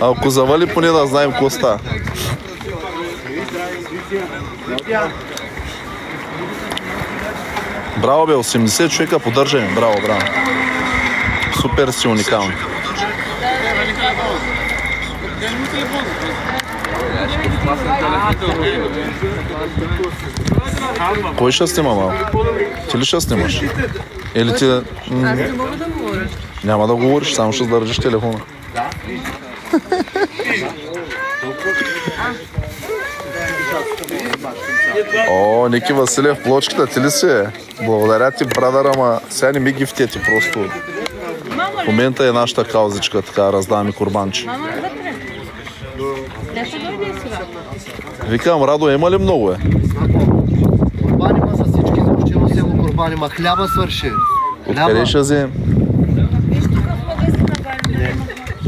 ако завали поне да знаем какво става. Браво бе, 80 човека поддържаме. Браво, браво. Супер си уникални. Кой ще снима малко? Ти ли ще снимаш? Или ти... Аз не мога да говоря. Няма да говориш, само ще държиш телефона. О, Ники Василев, плочката, ти ли си? Благодаря ти, брадър, ама сега не ми гифтети просто. В момента е нашата каузичка, така раздаваме курбанче. Мама е вътре. Тя ще дойде сега. Викам, Радо, има ли много, Курбан има за всички, за общино село курбан има. Хляба свърши. Откъде ще вземем?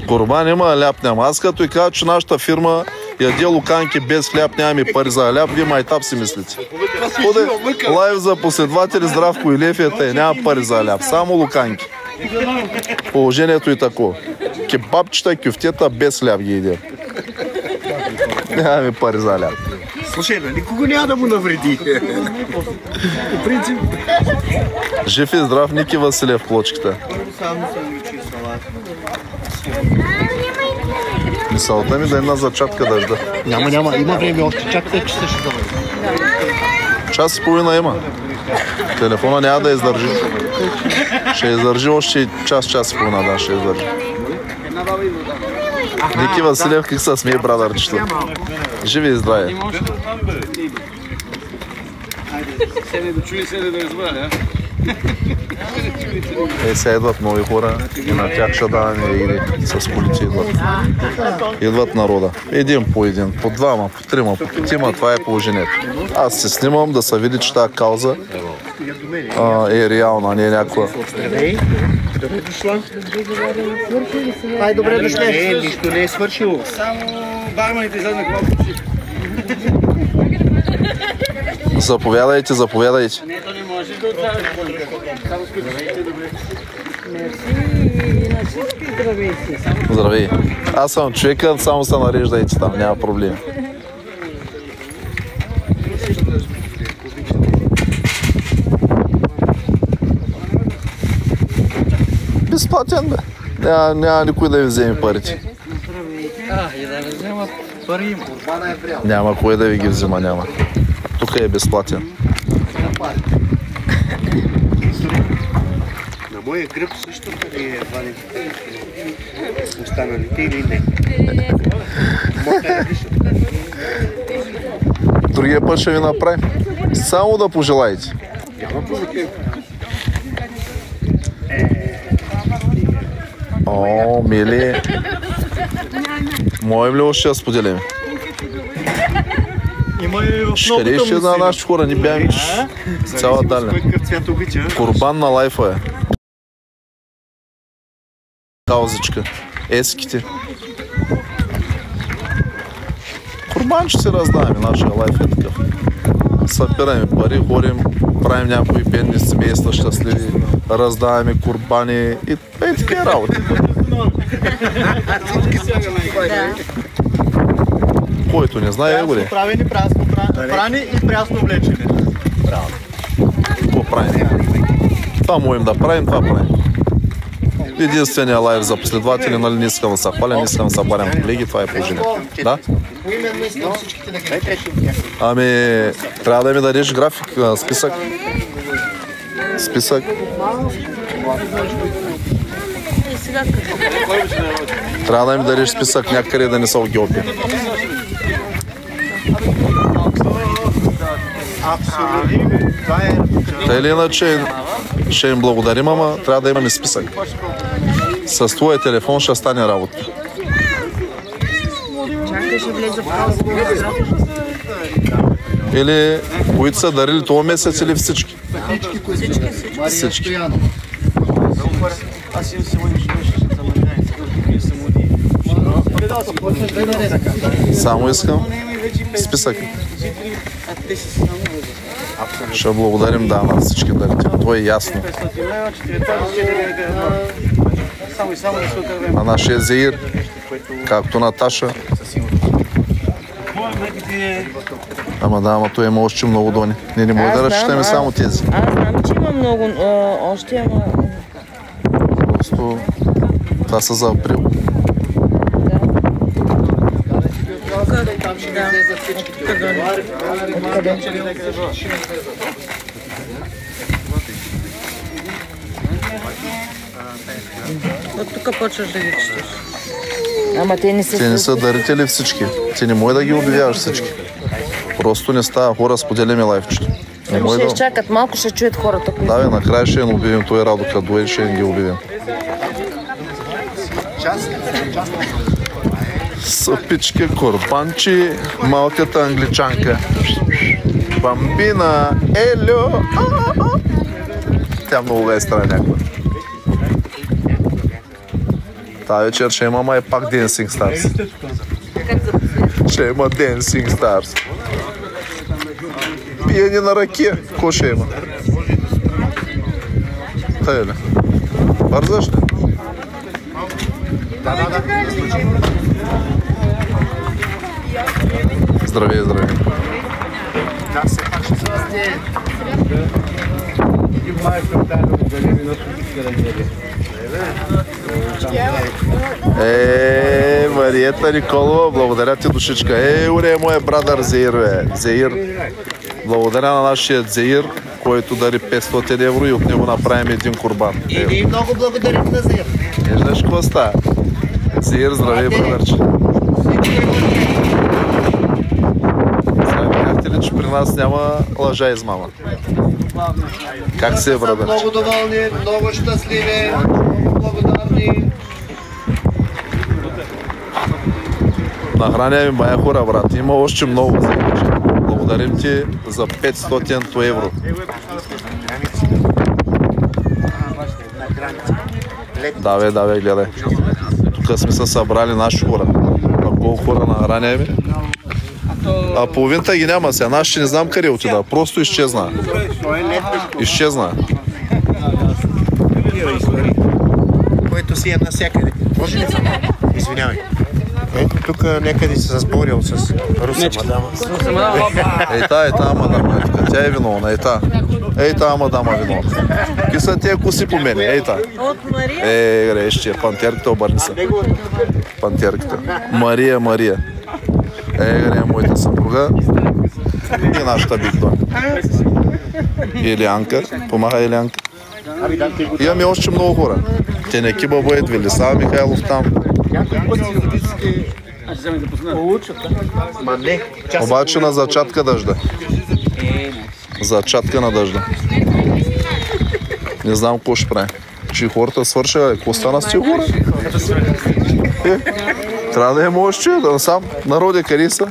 Курбан има, ляп няма. Аз като и кажа, че нашата фирма яде луканки без хляб, нямаме пари за ляп, вие майтап си мислите. Лайв за последователи Здравко Илиев е, няма пари за ляп, само луканки. Положението е такова. Кебабчета, кюфтета без хляб ги едем. Нямаме пари за ляп. Слушай, никого няма да му навреди. По принцип. Жив и здрав Ники Василев, плочката. Само съм личи салат. Мисълта ми да една зачатка дъжда. Няма. Има време още. Чакайте, че се ще завърши. Час и половина има. Телефона няма да издържи. Ще издържи още час и половина, да, ще издържи. Ники Василев, как се смее, брадърчето? Живи и здраве. Седе да чуи, седе да избра, Сега идват нови хора и на тях ще даваме или с полиция идват. Идват народа. Един по един, по двама, по трима, по петима, това е положението. Аз се снимам да се види, че тази кауза е реална, не е някаква. Добре дошла. Добре дошла. Нищо не е свършило. Само барманите излезнах малко. Заповядайте. Не, то не може да отзавиш. Само скъпите, добре. Мерси на всички здравейте. Здравей. Аз съм човека, само се нареждайте там, няма проблем. Безплатен, бе. Няма никой да ви вземе парите. И да ви вземат пари им. Няма кой да ви ги взема, няма. Тук е безплатен. На моя гръб също ли е вален? Останалите или не? Другия път ще ви направим. Само да пожелаете. О, мили. Моем ли още да споделим? Къде ще на нашите хора, ни бягаме цяла дальня. Курбан на лайфа е. Каузичка. Еските. Курбан ще се раздаваме, нашия лайф е такъв. събираме пари, ходим, правим някои бедни семейства щастливи, раздаваме курбани и такива работи. Който не знае, го ли? Правени, прани и прясно влечени. Какво правим? Това можем да правим, това правим. Единствения лайв за последователи, нали не искам да се хваля, не искам да се барям колеги, това е положението. Да? Поименно искам всичките да ги Ами, трябва да ми дадеш график, списък. Списък. Трябва да ми дадеш списък някъде да не са в Геопи. Та или иначе ще им благодарим, ама трябва да имаме списък. С твоя телефон ще стане работа. Чакай, ще влезе в пауза. Или които са дарили този месец или всички? Всички. Само искам списък. Ще благодарим на всички дарители. Това е ясно. На нашия Зеир, както Наташа. Ама той има още много дони. Не може да разчитаме само тези. Аз знам, че има много още, ама... Просто това са за април. От тук почваш да ги четеш. Ама те не са... Те не са дарители всички. Ти не може да ги обявяваш всички. Просто не става. Хора, споделяме лайфчето. Ще изчакат малко, ще чуят хората. Да, накрая ще им обявим той Радо Кадуе и ще им ги обявим. Съпички, корбанчи, малката англичанка. Бамбина, елю. Тя много вестра някаква. Тая вечер ще има май пак Dancing Stars. Ще има Dancing Stars. Пиене на ракия. Ко ще има? Тая ли? Бързаш ли? Здравей, здравей. Мариета Николова, благодаря ти, душичка. Уре, моя брадър Зеир, бе. Зеир. Благодаря на нашия Зеир, който дари 500 евро и от него направим един курбан. И ние много благодарим на Зеир. Виждаш какво става? Зеир, здравей, брадърче. Знаете ли, че при нас няма лъжа и измама? Как си е, брадърче? Много доволни, много щастливи, много благодарни. Нахраня ми бая хора, брат. Има още много. Благодарим ти за 500 евро. Давай, гледай. Тук сме се събрали наши хора. А колко хора нахраня ми? А половината ги няма сега. Наши не знам къде отида. Просто изчезна. Изчезна. Който си е навсякъде. Може ли? Извинявай. Ето тук някъде се сборил с руса мадама. Ей та мадама. Тя е виновна. Ей та мадама виновна. Ки са тия коси по мене. Ей та. От Мария? Грещия. Пантерката, обърни се. Пантерката. Мария. Гре, моята съпруга. И нашата Бигдон. Илианка. Помага Илианка. Имаме още много хора. Тенеки Бабоед, Велислава Михайлов там. Обаче на зачатка дъжда. Зачатка на дъжда. Не знам какво ще прави. Че хората свършиха. Какво стана с тия хора? Трябва да има още. Да сам народи къде са.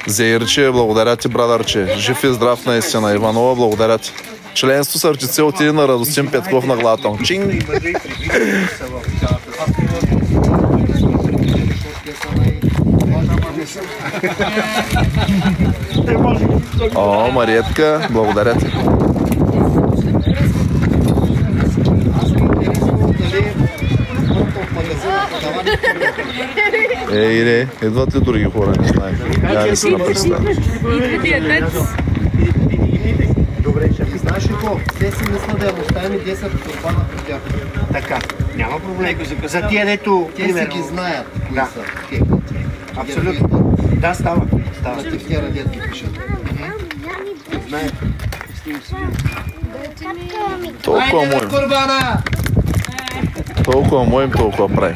Зеирче, благодаря ти, брадърче. Жив и здрав наистина. Иванова, благодаря ти. Членство Сърчице отиде на Радостин Петков на главата. Чинг! О, Мариетка, благодаря ти. Не, идват ли други хора, не знаем. Я не си да представя. Добре, ще знаеш ли какво? Те си мисля да я оставим 10 турбана при тях. Така, няма проблем. За тия, дето... Те си ги знаят. Да. Абсолютно. Да, става. Да ти в тия радият ги пишат. Знаете. Толкова моим. Толкова моим, толкова прави.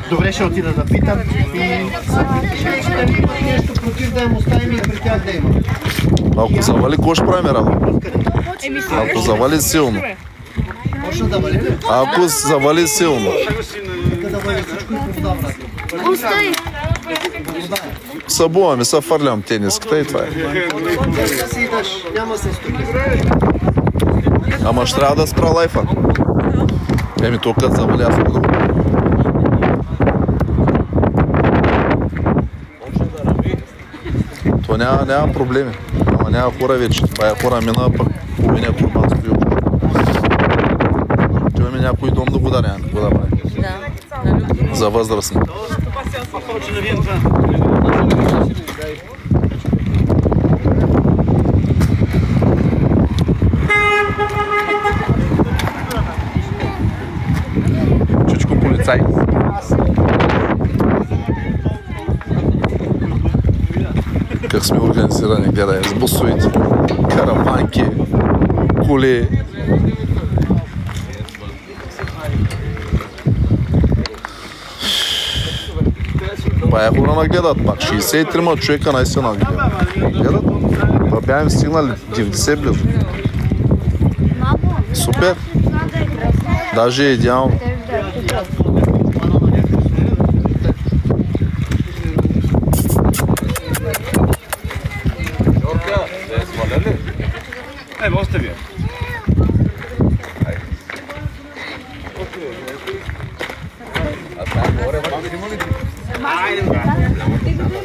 Добре, ще отида да питам. Дали имат нещо против да им оставим и при тях да има. Ако завали, какво ще правим, Радо? Ако завали силно. Почна да вали ли? Ако завали силно. Нека да вали всичко и поставя, брат. Устай! Събуваме, се фърлям тениската и това е. Да си идаш, няма се стоки. Ама ще трябва да спра лайфа. Еми тук като завали, аз го. То няма проблеми. Ама няма хора вече. Това е хора мина, пък половиния курбан стои. Имаме някой дом да го да няма. Какво да прави? Да. За възрастни. Чичко полицай. Как сме организирани, гледай, с бусовите, караванки, коли. Бая хора нагледат пак. 63 човека наистина гледат. Това бяхме стигнали 90 близо. Супер. Даже е идеално.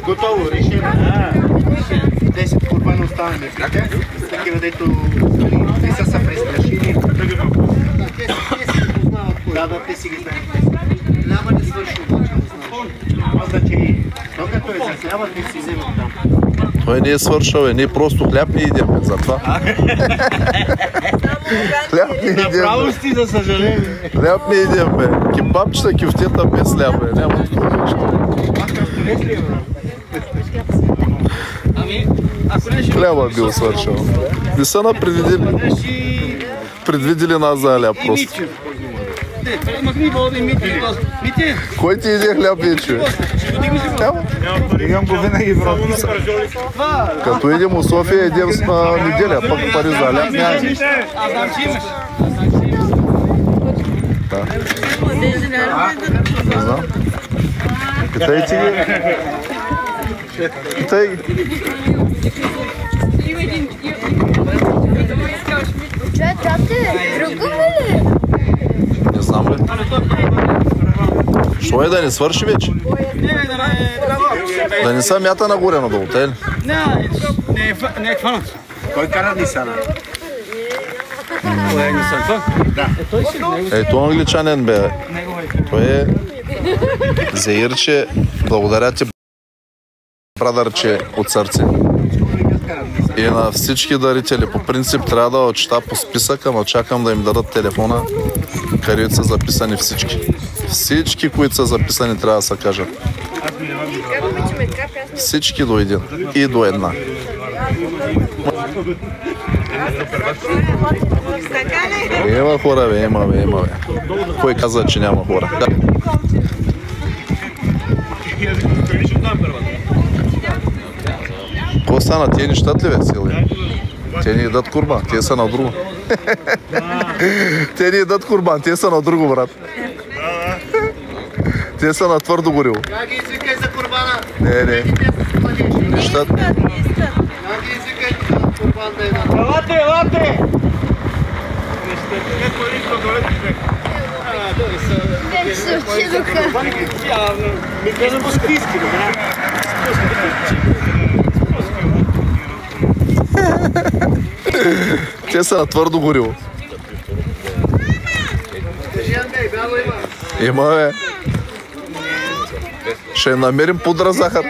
Готово, решено. 10 курбана оставаме при тях. Такива, дето не са престрашили. Да, те си ги знаят. Няма не свърши обаче, не знаеш. Значи, докато е за хляба, те си вземат там. Той не е свършил, ние просто хляб не идем, затова. Хляб не идем. Направо сти, за съжаление. Хляб не идем, бе. Кебабчета, кюфтета без хляб, бе. Няма такова нещо. Хляба бил свършил. Не са предвидели нас за хляб просто. Кой ти иде хляб вече? Идем го винаги, брат. Като идем у София, идем на неделя, пък пари за хляб няма. Не знам. Питайте ги. Питай ги. Не знам ли? Що е да не свърши вече? Да не са мята нагоре на долу, тъй ли? Не е хванат. Кой кара Нисана? Кой е Нисан? Да. Ето англичанин, бе. Той е Заирче. Благодаря ти, брадърче, от сърце. И на всички дарители. По принцип трябва да отчита по списъка, но чакам да им дадат телефона, където са записани всички. Всички, които са записани, трябва да се кажат. Всички до един и до една. Има хора, бе, има, бе. Кой каза, че няма хора? Да. Какво стана? Тие не щат ли, бе, сили? Те ни едат курбан, те са на друго. Те ни едат курбан, те са на друго, брат. Те са на твърдо горило. Как ги извикай за курбана? Не. Не щат. Как ги извикай за курбан да едат? Елате! Вече се отидоха. Те са на твърдо гориво. Има, бе. Ще намерим пудра захар.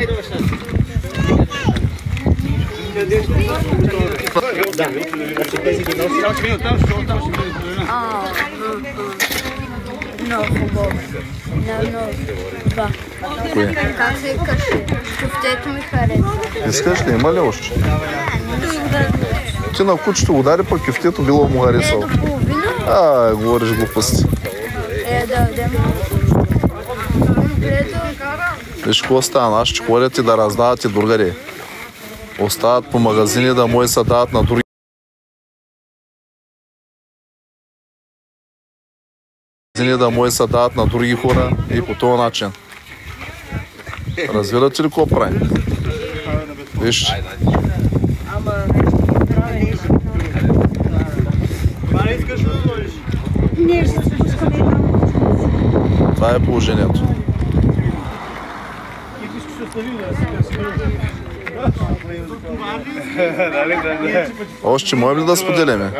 Много хубаво. Два. Как се каше? Куфтето ми хареса. Искаш ли? Има ли още? Ти на кучето удари, пък кюфтето било му харесало. Говориш глупости. Да. Виж какво стана, ще ходят и да раздават и другари. Остават по магазини да може се дават на други. Да може се дават на други хора и по този начин. Разбирате ли какво прави? Виж. Това е положението. Още можем ли да споделяме?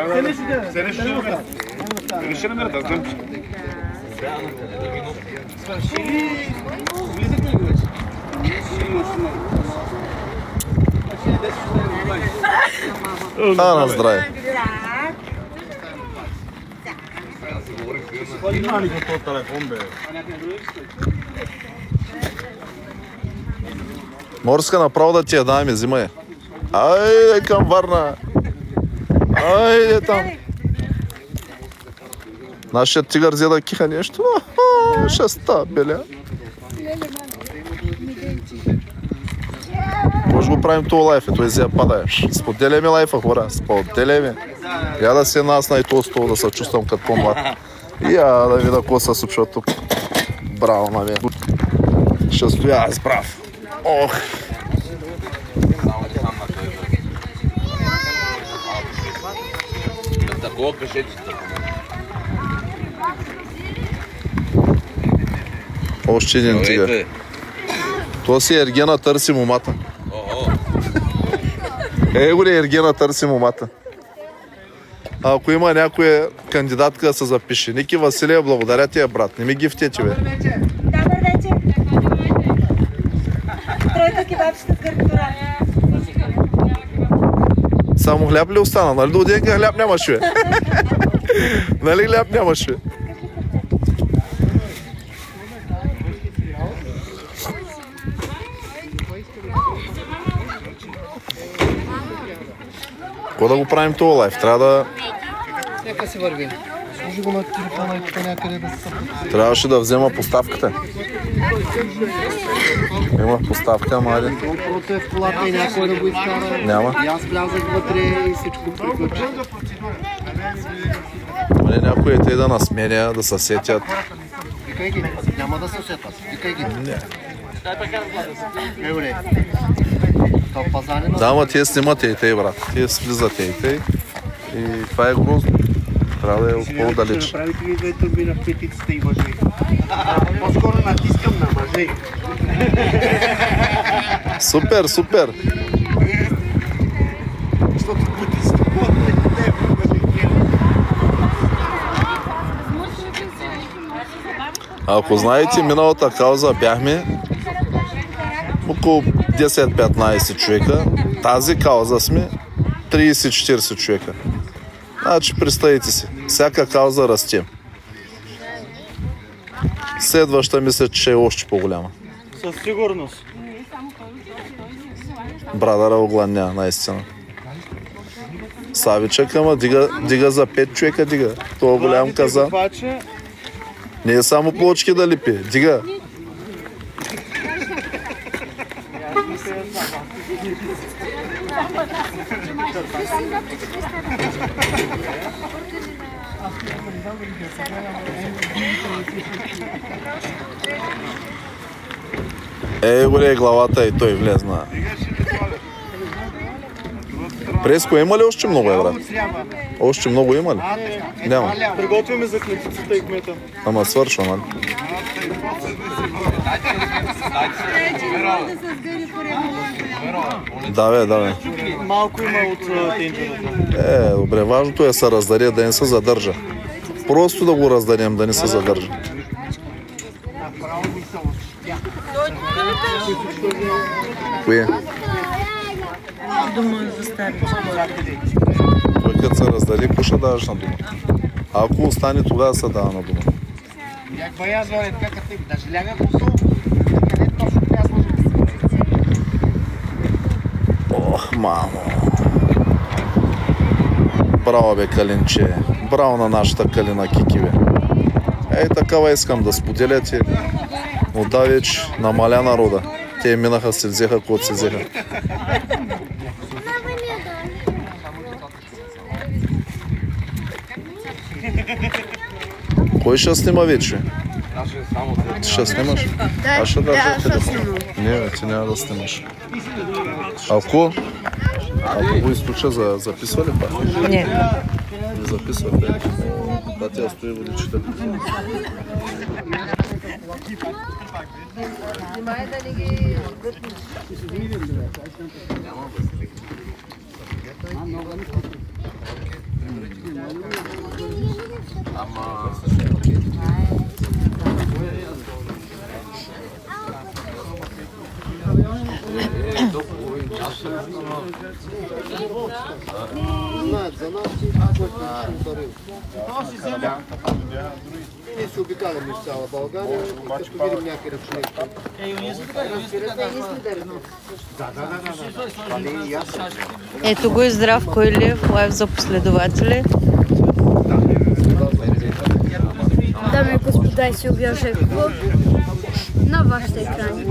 На здраве. Морска направо да ти я даме, взимай. Айде към Варна. Айде там. Нашият тигър взе да киха нещо. Ще ста, беля. Може го правим това лайфа, той взе падаеш. Споделяме лайфа, хора, споделяме. Я да се насна и то стол да се чувствам като по-млад. Я да видя какво се случва тук. Браво, маме. Ще стоя аз прав. Ох. Още един тигър. То си Ергена търси момата. Его ли Ергена търси момата? Ако има някоя кандидатка да се запише. Ники Василия, благодаря ти, брат. Не ми гифтете, бе. Добър вечер. Тройка кебабчета с гарнитура. Само хляб ли остана? Нали до оденка хляб нямаше, бе? Нали хляб нямаше, бе? Какво да го правим това лайф? Трябва да... Нека си върви. Сложи го на телефона и тук някъде да се съпътва. Трябваше да взема поставката. Имах поставка, Мари. Просто е в колата и някой да го изкара. Няма. И аз влязах вътре и всичко приключи. Мали някой те да насменя, да се сетят. Викай ги. Няма да се сетят. Викай ги. Не. Добре. Да, ама тие снимат ей, брат. Тие слизат ей. И това е грозно. Трябва да е по-далеч. Ще направите ли две турбина в петиците и мъже? По-скоро натискам на мъже. Супер, супер! Ако знаете, миналата кауза бяхме около 10-15 човека. Тази кауза сме 30-40 човека. Значи, представете си, всяка кауза расте. Следваща мисля, че е още по-голяма. Със сигурност. Брадъра огладня, наистина. Савичък, ама дига за 5 човека, дига. Това голям каза. Не е само плочки да липи, дига. Горе главата и той влезна. Преско има ли още много, брат? Още много има ли? Няма. Приготвяме за клетицата и кмета. Ама свършва, нали? Да. Малко има от тенджерата. Добре, важното е да се раздаде, да не се задържа. Просто да го раздадем, да не се задържа. Кое? Дума за старички. Той като се раздаде, какво ще даваш на дума? А ако остане, тогава се дава на дума. Ох, мамо. Браво, бе, Калинче. Браво на нашата Калина Кики, бе. Ей, такава искам да споделяте. Но да, вече намаля народа. Те минаха, се взеха, код се взеха. Кой ще снима вече? Ти ще снимаш? Аз ще държа телефон. Не, ти няма да снимаш. Ако го изключа, записва ли пак? Не. Не записва. Да, тя стои водичите. Внимай да не ги... Ние се обикаляме в цяла България, като видим някъде човек. Ето го и Здравко Илиев, лайв за последователи. Дами и господа, и Силвия Жекова на вашите екрани.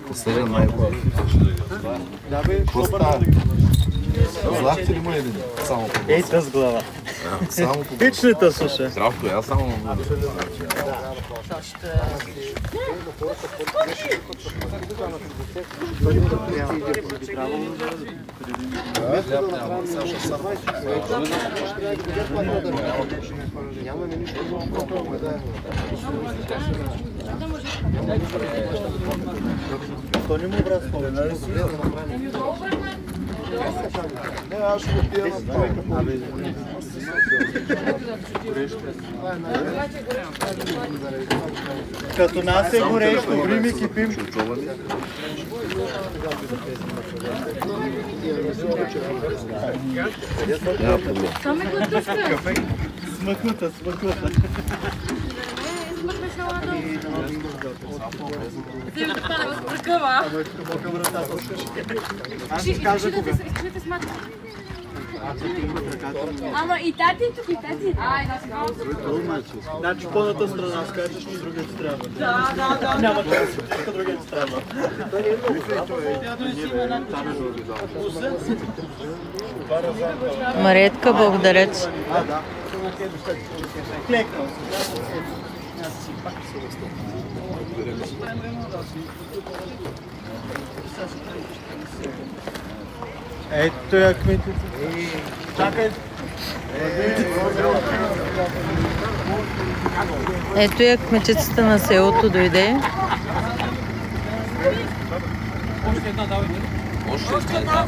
Последен най-хубав. Какво става? Злахте ли му един? Само по Ей, тъс глава. Само по Пичната слуша. Здравко, аз само... То не му брат спомена, нали си? Не, аз ще го пия на това. Като нас е горещо, грим и кипим. Смъкната. Аз ще кажа кога. Ама и тати тук, и тати. Ай, Значи пълната страна, скачаш и другата трябва. Да. Няма часа, тук другата трябва. Мариетка, благодаря ти. Клекнал. Ето я кметица. Чакай. Ето я кметицата на селото дойде. Още една, давайте. Още една.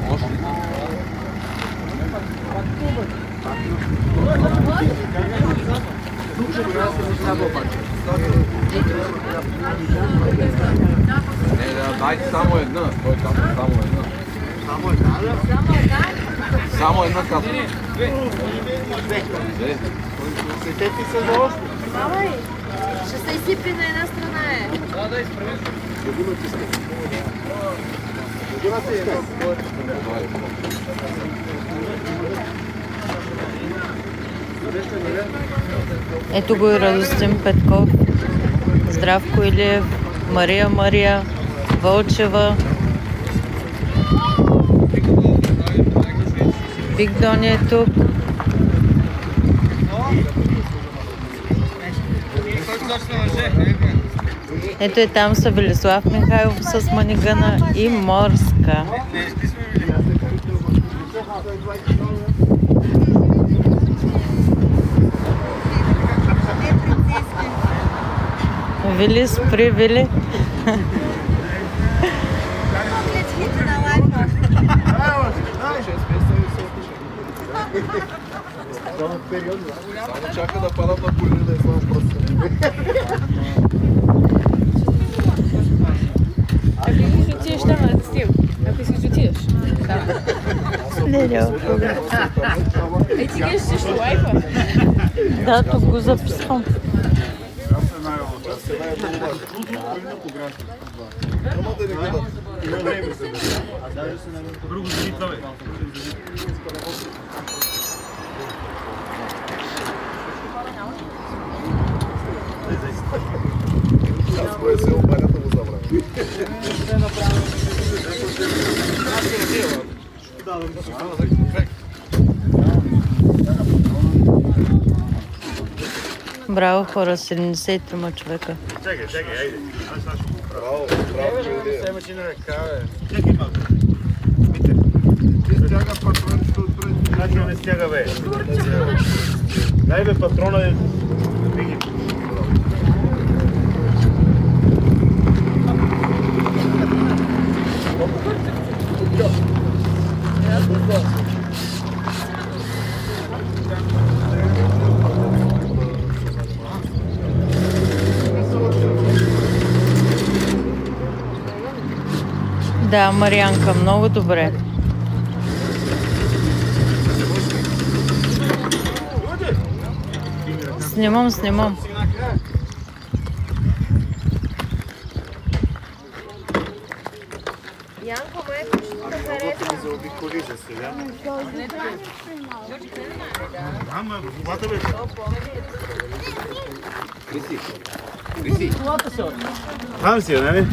Не, дайте само една. Той казва само една. Само една казва. Две. Сетете се за още. Давай. Ще се изсипи на една страна е. Да, изправи. Ето го и Радостин Петков, Здравко Илиев, Мария, Вълчева. Биг Дони е тук. Ето и там са Велислав Михайлов с манигана и Морска. Вили, спри, Вили. Само чака да падат на колени да излъм просто. Ако искаш да отидеш там, да стил. Ако искаш да отидеш. Не, няма проблем. Ей, ти геш също лайфа? Да, тук го записвам. Аз го е се обаря да го забравя. Браво, хора, 73 човека. Чакай, айде. Браво, идея. Сега че на ръка, бе. Ти стяга патрончето отпред. Значи не стяга, бе. Дай, бе, патрона да биги. Да, Марианка, много добре. Снимам. Янко, майко, ще те зарежа. Заобиколи за сега. Ама, колата, бе. Криси. Там си, нали?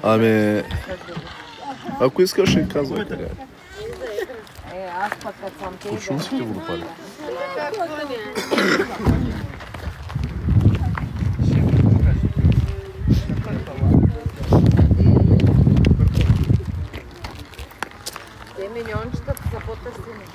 Ами, ако искаш, ще казвай къде. Аз пък като съм те... Почвам си те водопали. Те миньончетата са по-търсени.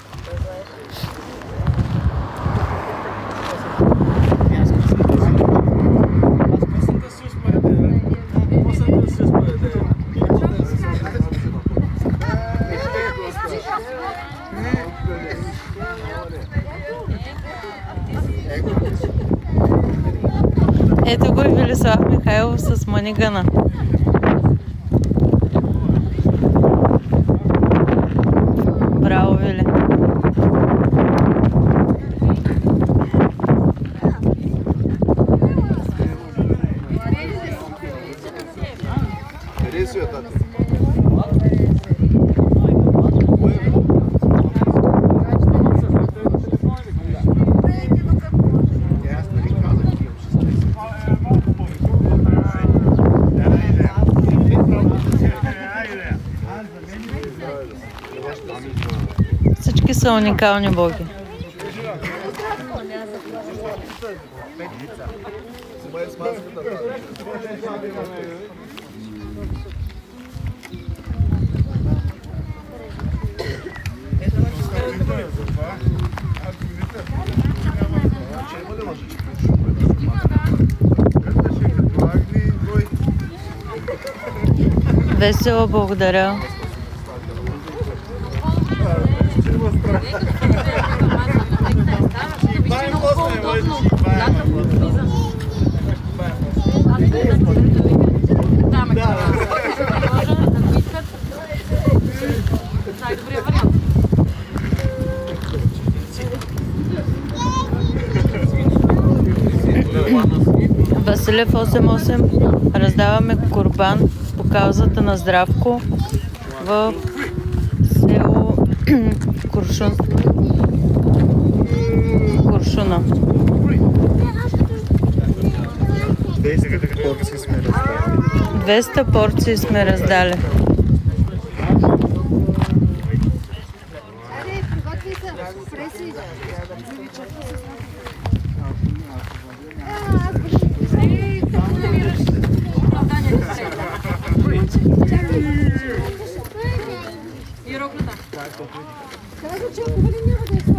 Ето го и Велислав Михайлов с манигана. Браво, Вили. Къде си е, тати? Всички са уникални боги. Весело, благодаря. Василев 88. Раздаваме курбан по каузата на Здравко в село Куршунско. 200 порции сме раздали.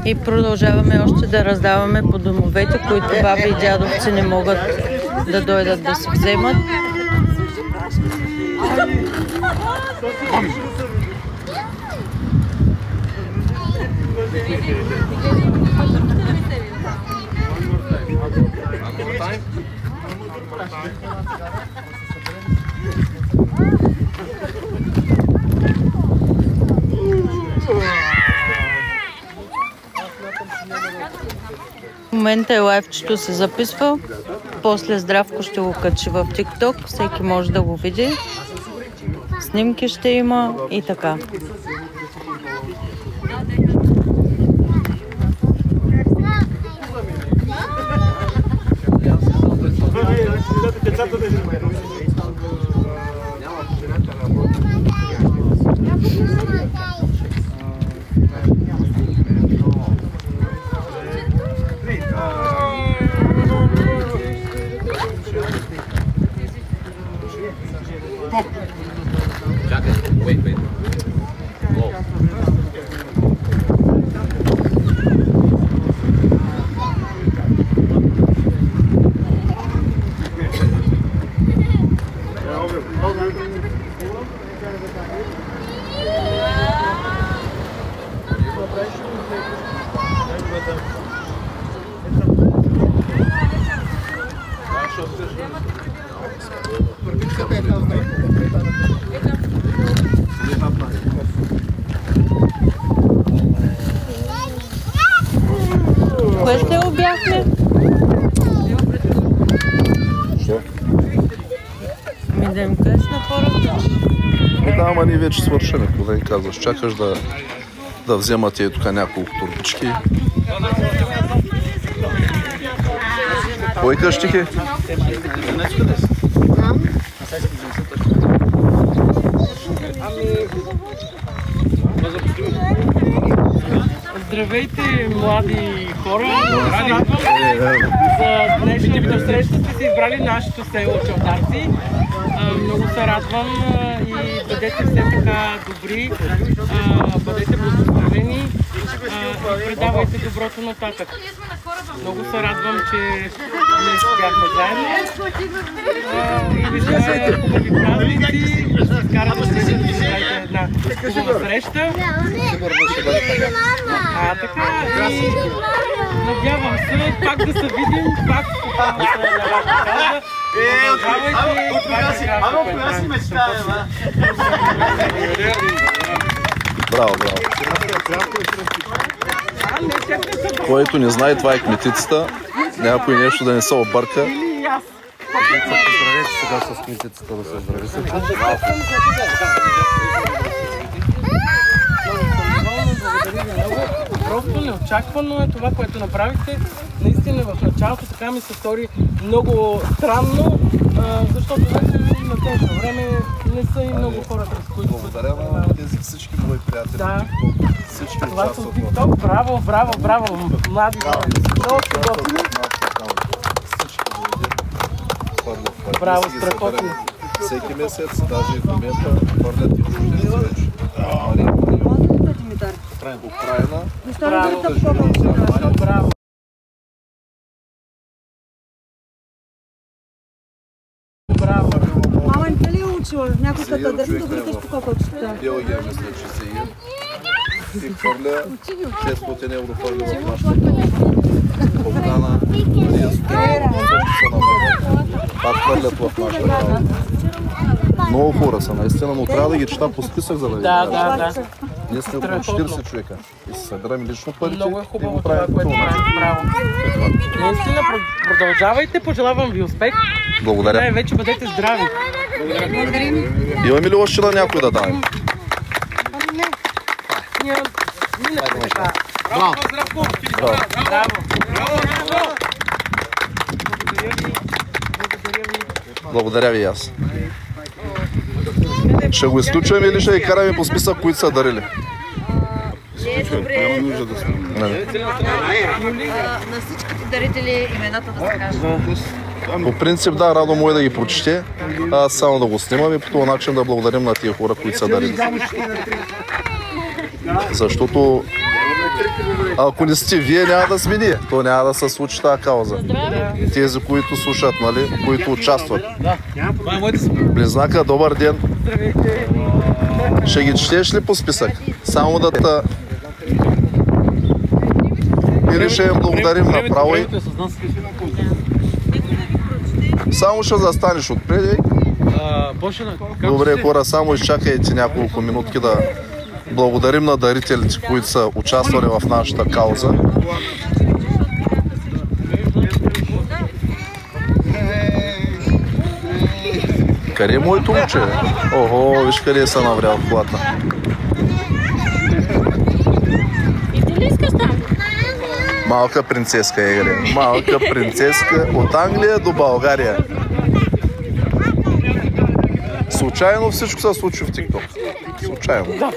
И продължаваме още да раздаваме по домовете, които баби и дядовци не могат да дойдат да си вземат. В момента е лайвчето се записва, после Здравко ще го качи в TikTok, всеки може да го види, снимки ще има и така. Кое сте обяхме? Ми да им кажеш на хората. Да, ама ние вече свършаме, какво да им казваш. Чакаш да вземат и тук няколко турбички. Кой къщихи? Здравейте, млади хора! За днешната среща сте си избрали нашето село Чалтарци. Много се радвам и бъдете все така добри, бъдете благословени и предавайте доброто нататък. Много се радвам, че днес бяхме заедно и ви желая хубави празници, да се изкарате да си направите една хубава среща. Така, надявам се пак да се видим, пак да се нарадва. Браво, браво. Който не знае, това е кметицата. Някой нещо да не се обърка. Поздравете сега с кметицата да се здравите. Просто неочаквано е това, което направихте. Наистина в началото така ми се стори много странно, защото вече на днешно време не са и много хората, с които... Благодаря на тези всички мои приятели. Да. Това са от TikTok. Браво, браво, браво, млади хора. Много се готвим. Браво, страхотно. Всеки месец, даже и в момента, хвърлят и чужденци вече. Украина. Браво. Браво. Мама, не ли е учила? Някой като да си добрите ще поколчета. Белгия мисля, че се и. И хвърля 600 евро хвърля в нашата Богдана. Пак хвърлят в нашата кауза. Много хора са, наистина, но трябва да ги чета по списък, за да ги кажа. Да. Ние сме около 40 човека и се събираме лично парите. Много е хубаво това, което правите. Браво. Наистина, продължавайте, пожелавам ви успех. Благодаря. Най-вече бъдете здрави. Благодарим. Имаме ли още на някой да дадем? Браво! Благодаря ви и аз. Ще го изключваме или ще ги караме по списък, които са дарили? Добре. На всичките дарители имената да се кажат. По принцип, да, Радо може да ги прочете, аз само да го снимам и по този начин да благодарим на тия хора, които са дарили. Защото ако не сте вие, няма да сме ние. То няма да се случи тази кауза. Тези, които слушат, нали, които участват. Близнака, добър ден. Ще ги четеш ли по списък? Само да та... Или ще им благодарим направо и... Само ще застанеш отпреди. Добре, хора, само изчакайте няколко минутки да благодарим на дарителите, които са участвали в нашата кауза. Къде е моето момче? Ого, виж къде се наврял в колата. Малка принцеска е, гре. Малка принцеска от Англия до България. Случайно всичко се случи в TikTok. Случайно.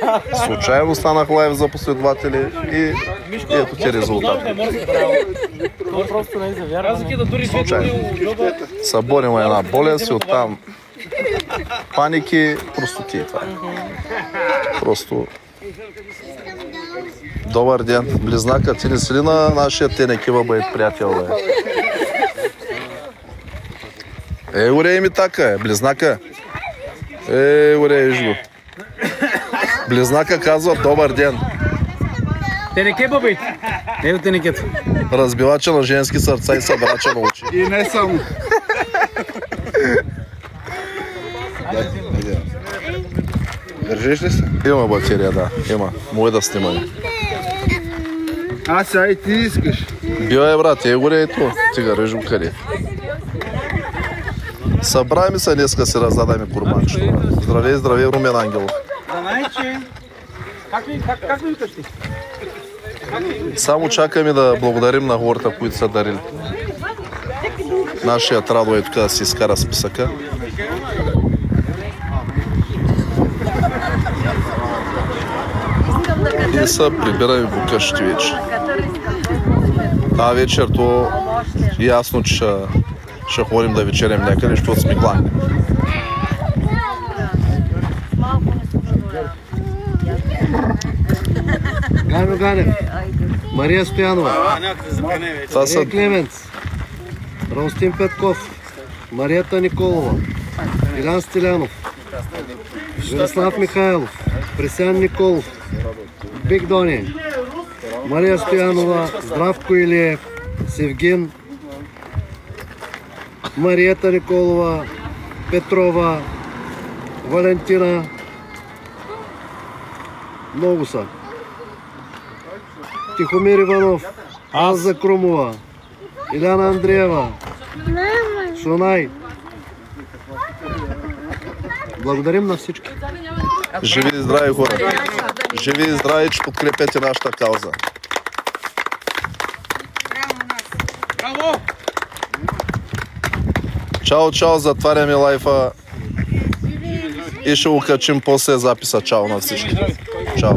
Случайно станах лайв за последователи и ето ти резултат. Случайно. Съборим една болест и оттам паники, простоти това. Просто... Добър ден, близнака, ти не си ли на нашия Тенекива бъдет приятел, бе? Уре ми така, близнака. Уре, виж го. Близнака казва добър ден. Тенекеба бъдет. Ето тенекето. Разбивача на женски сърца и събрача на очи. И не само. Държиш ли се? Има батерия, да. Има. Мое да снимаме. Сега и ти искаш. Била брат, горе ето. Тига, виж го къде. Събраваме се днеска си раздадаме курбанчето. Здравей, здравей, Румен Ангелов. Как ми викаш ти? Само чакаме да благодарим на хората, които са дарили. Нашият Радо е тук да си изкара списъка. И се прибираме по къщи вече. Вечер то ясно, че ще ходим да вечерям някъде, защото сме гладни. Ганю Ганев, Мария Стоянова, Клеменц, Ростин Петков, Мариета Николова, Илян Стилянов, Мирослав Михайлов, Пресян Николов, Биг Дони, Мария Стоянова, Здравко Илиев, Севгин, Мариета Николова, Петрова, Валентина. Много са. Тихомир Иванов, Аза Крумова, Иляна Андреева, Шунай. Благодарим на всички. Живи и здрави, хора! Живи и здрави, че подкрепяте нашата кауза. Браво! Чао, чао, затваряме лайфа и ще го качим после записа. Чао на всички. Чао.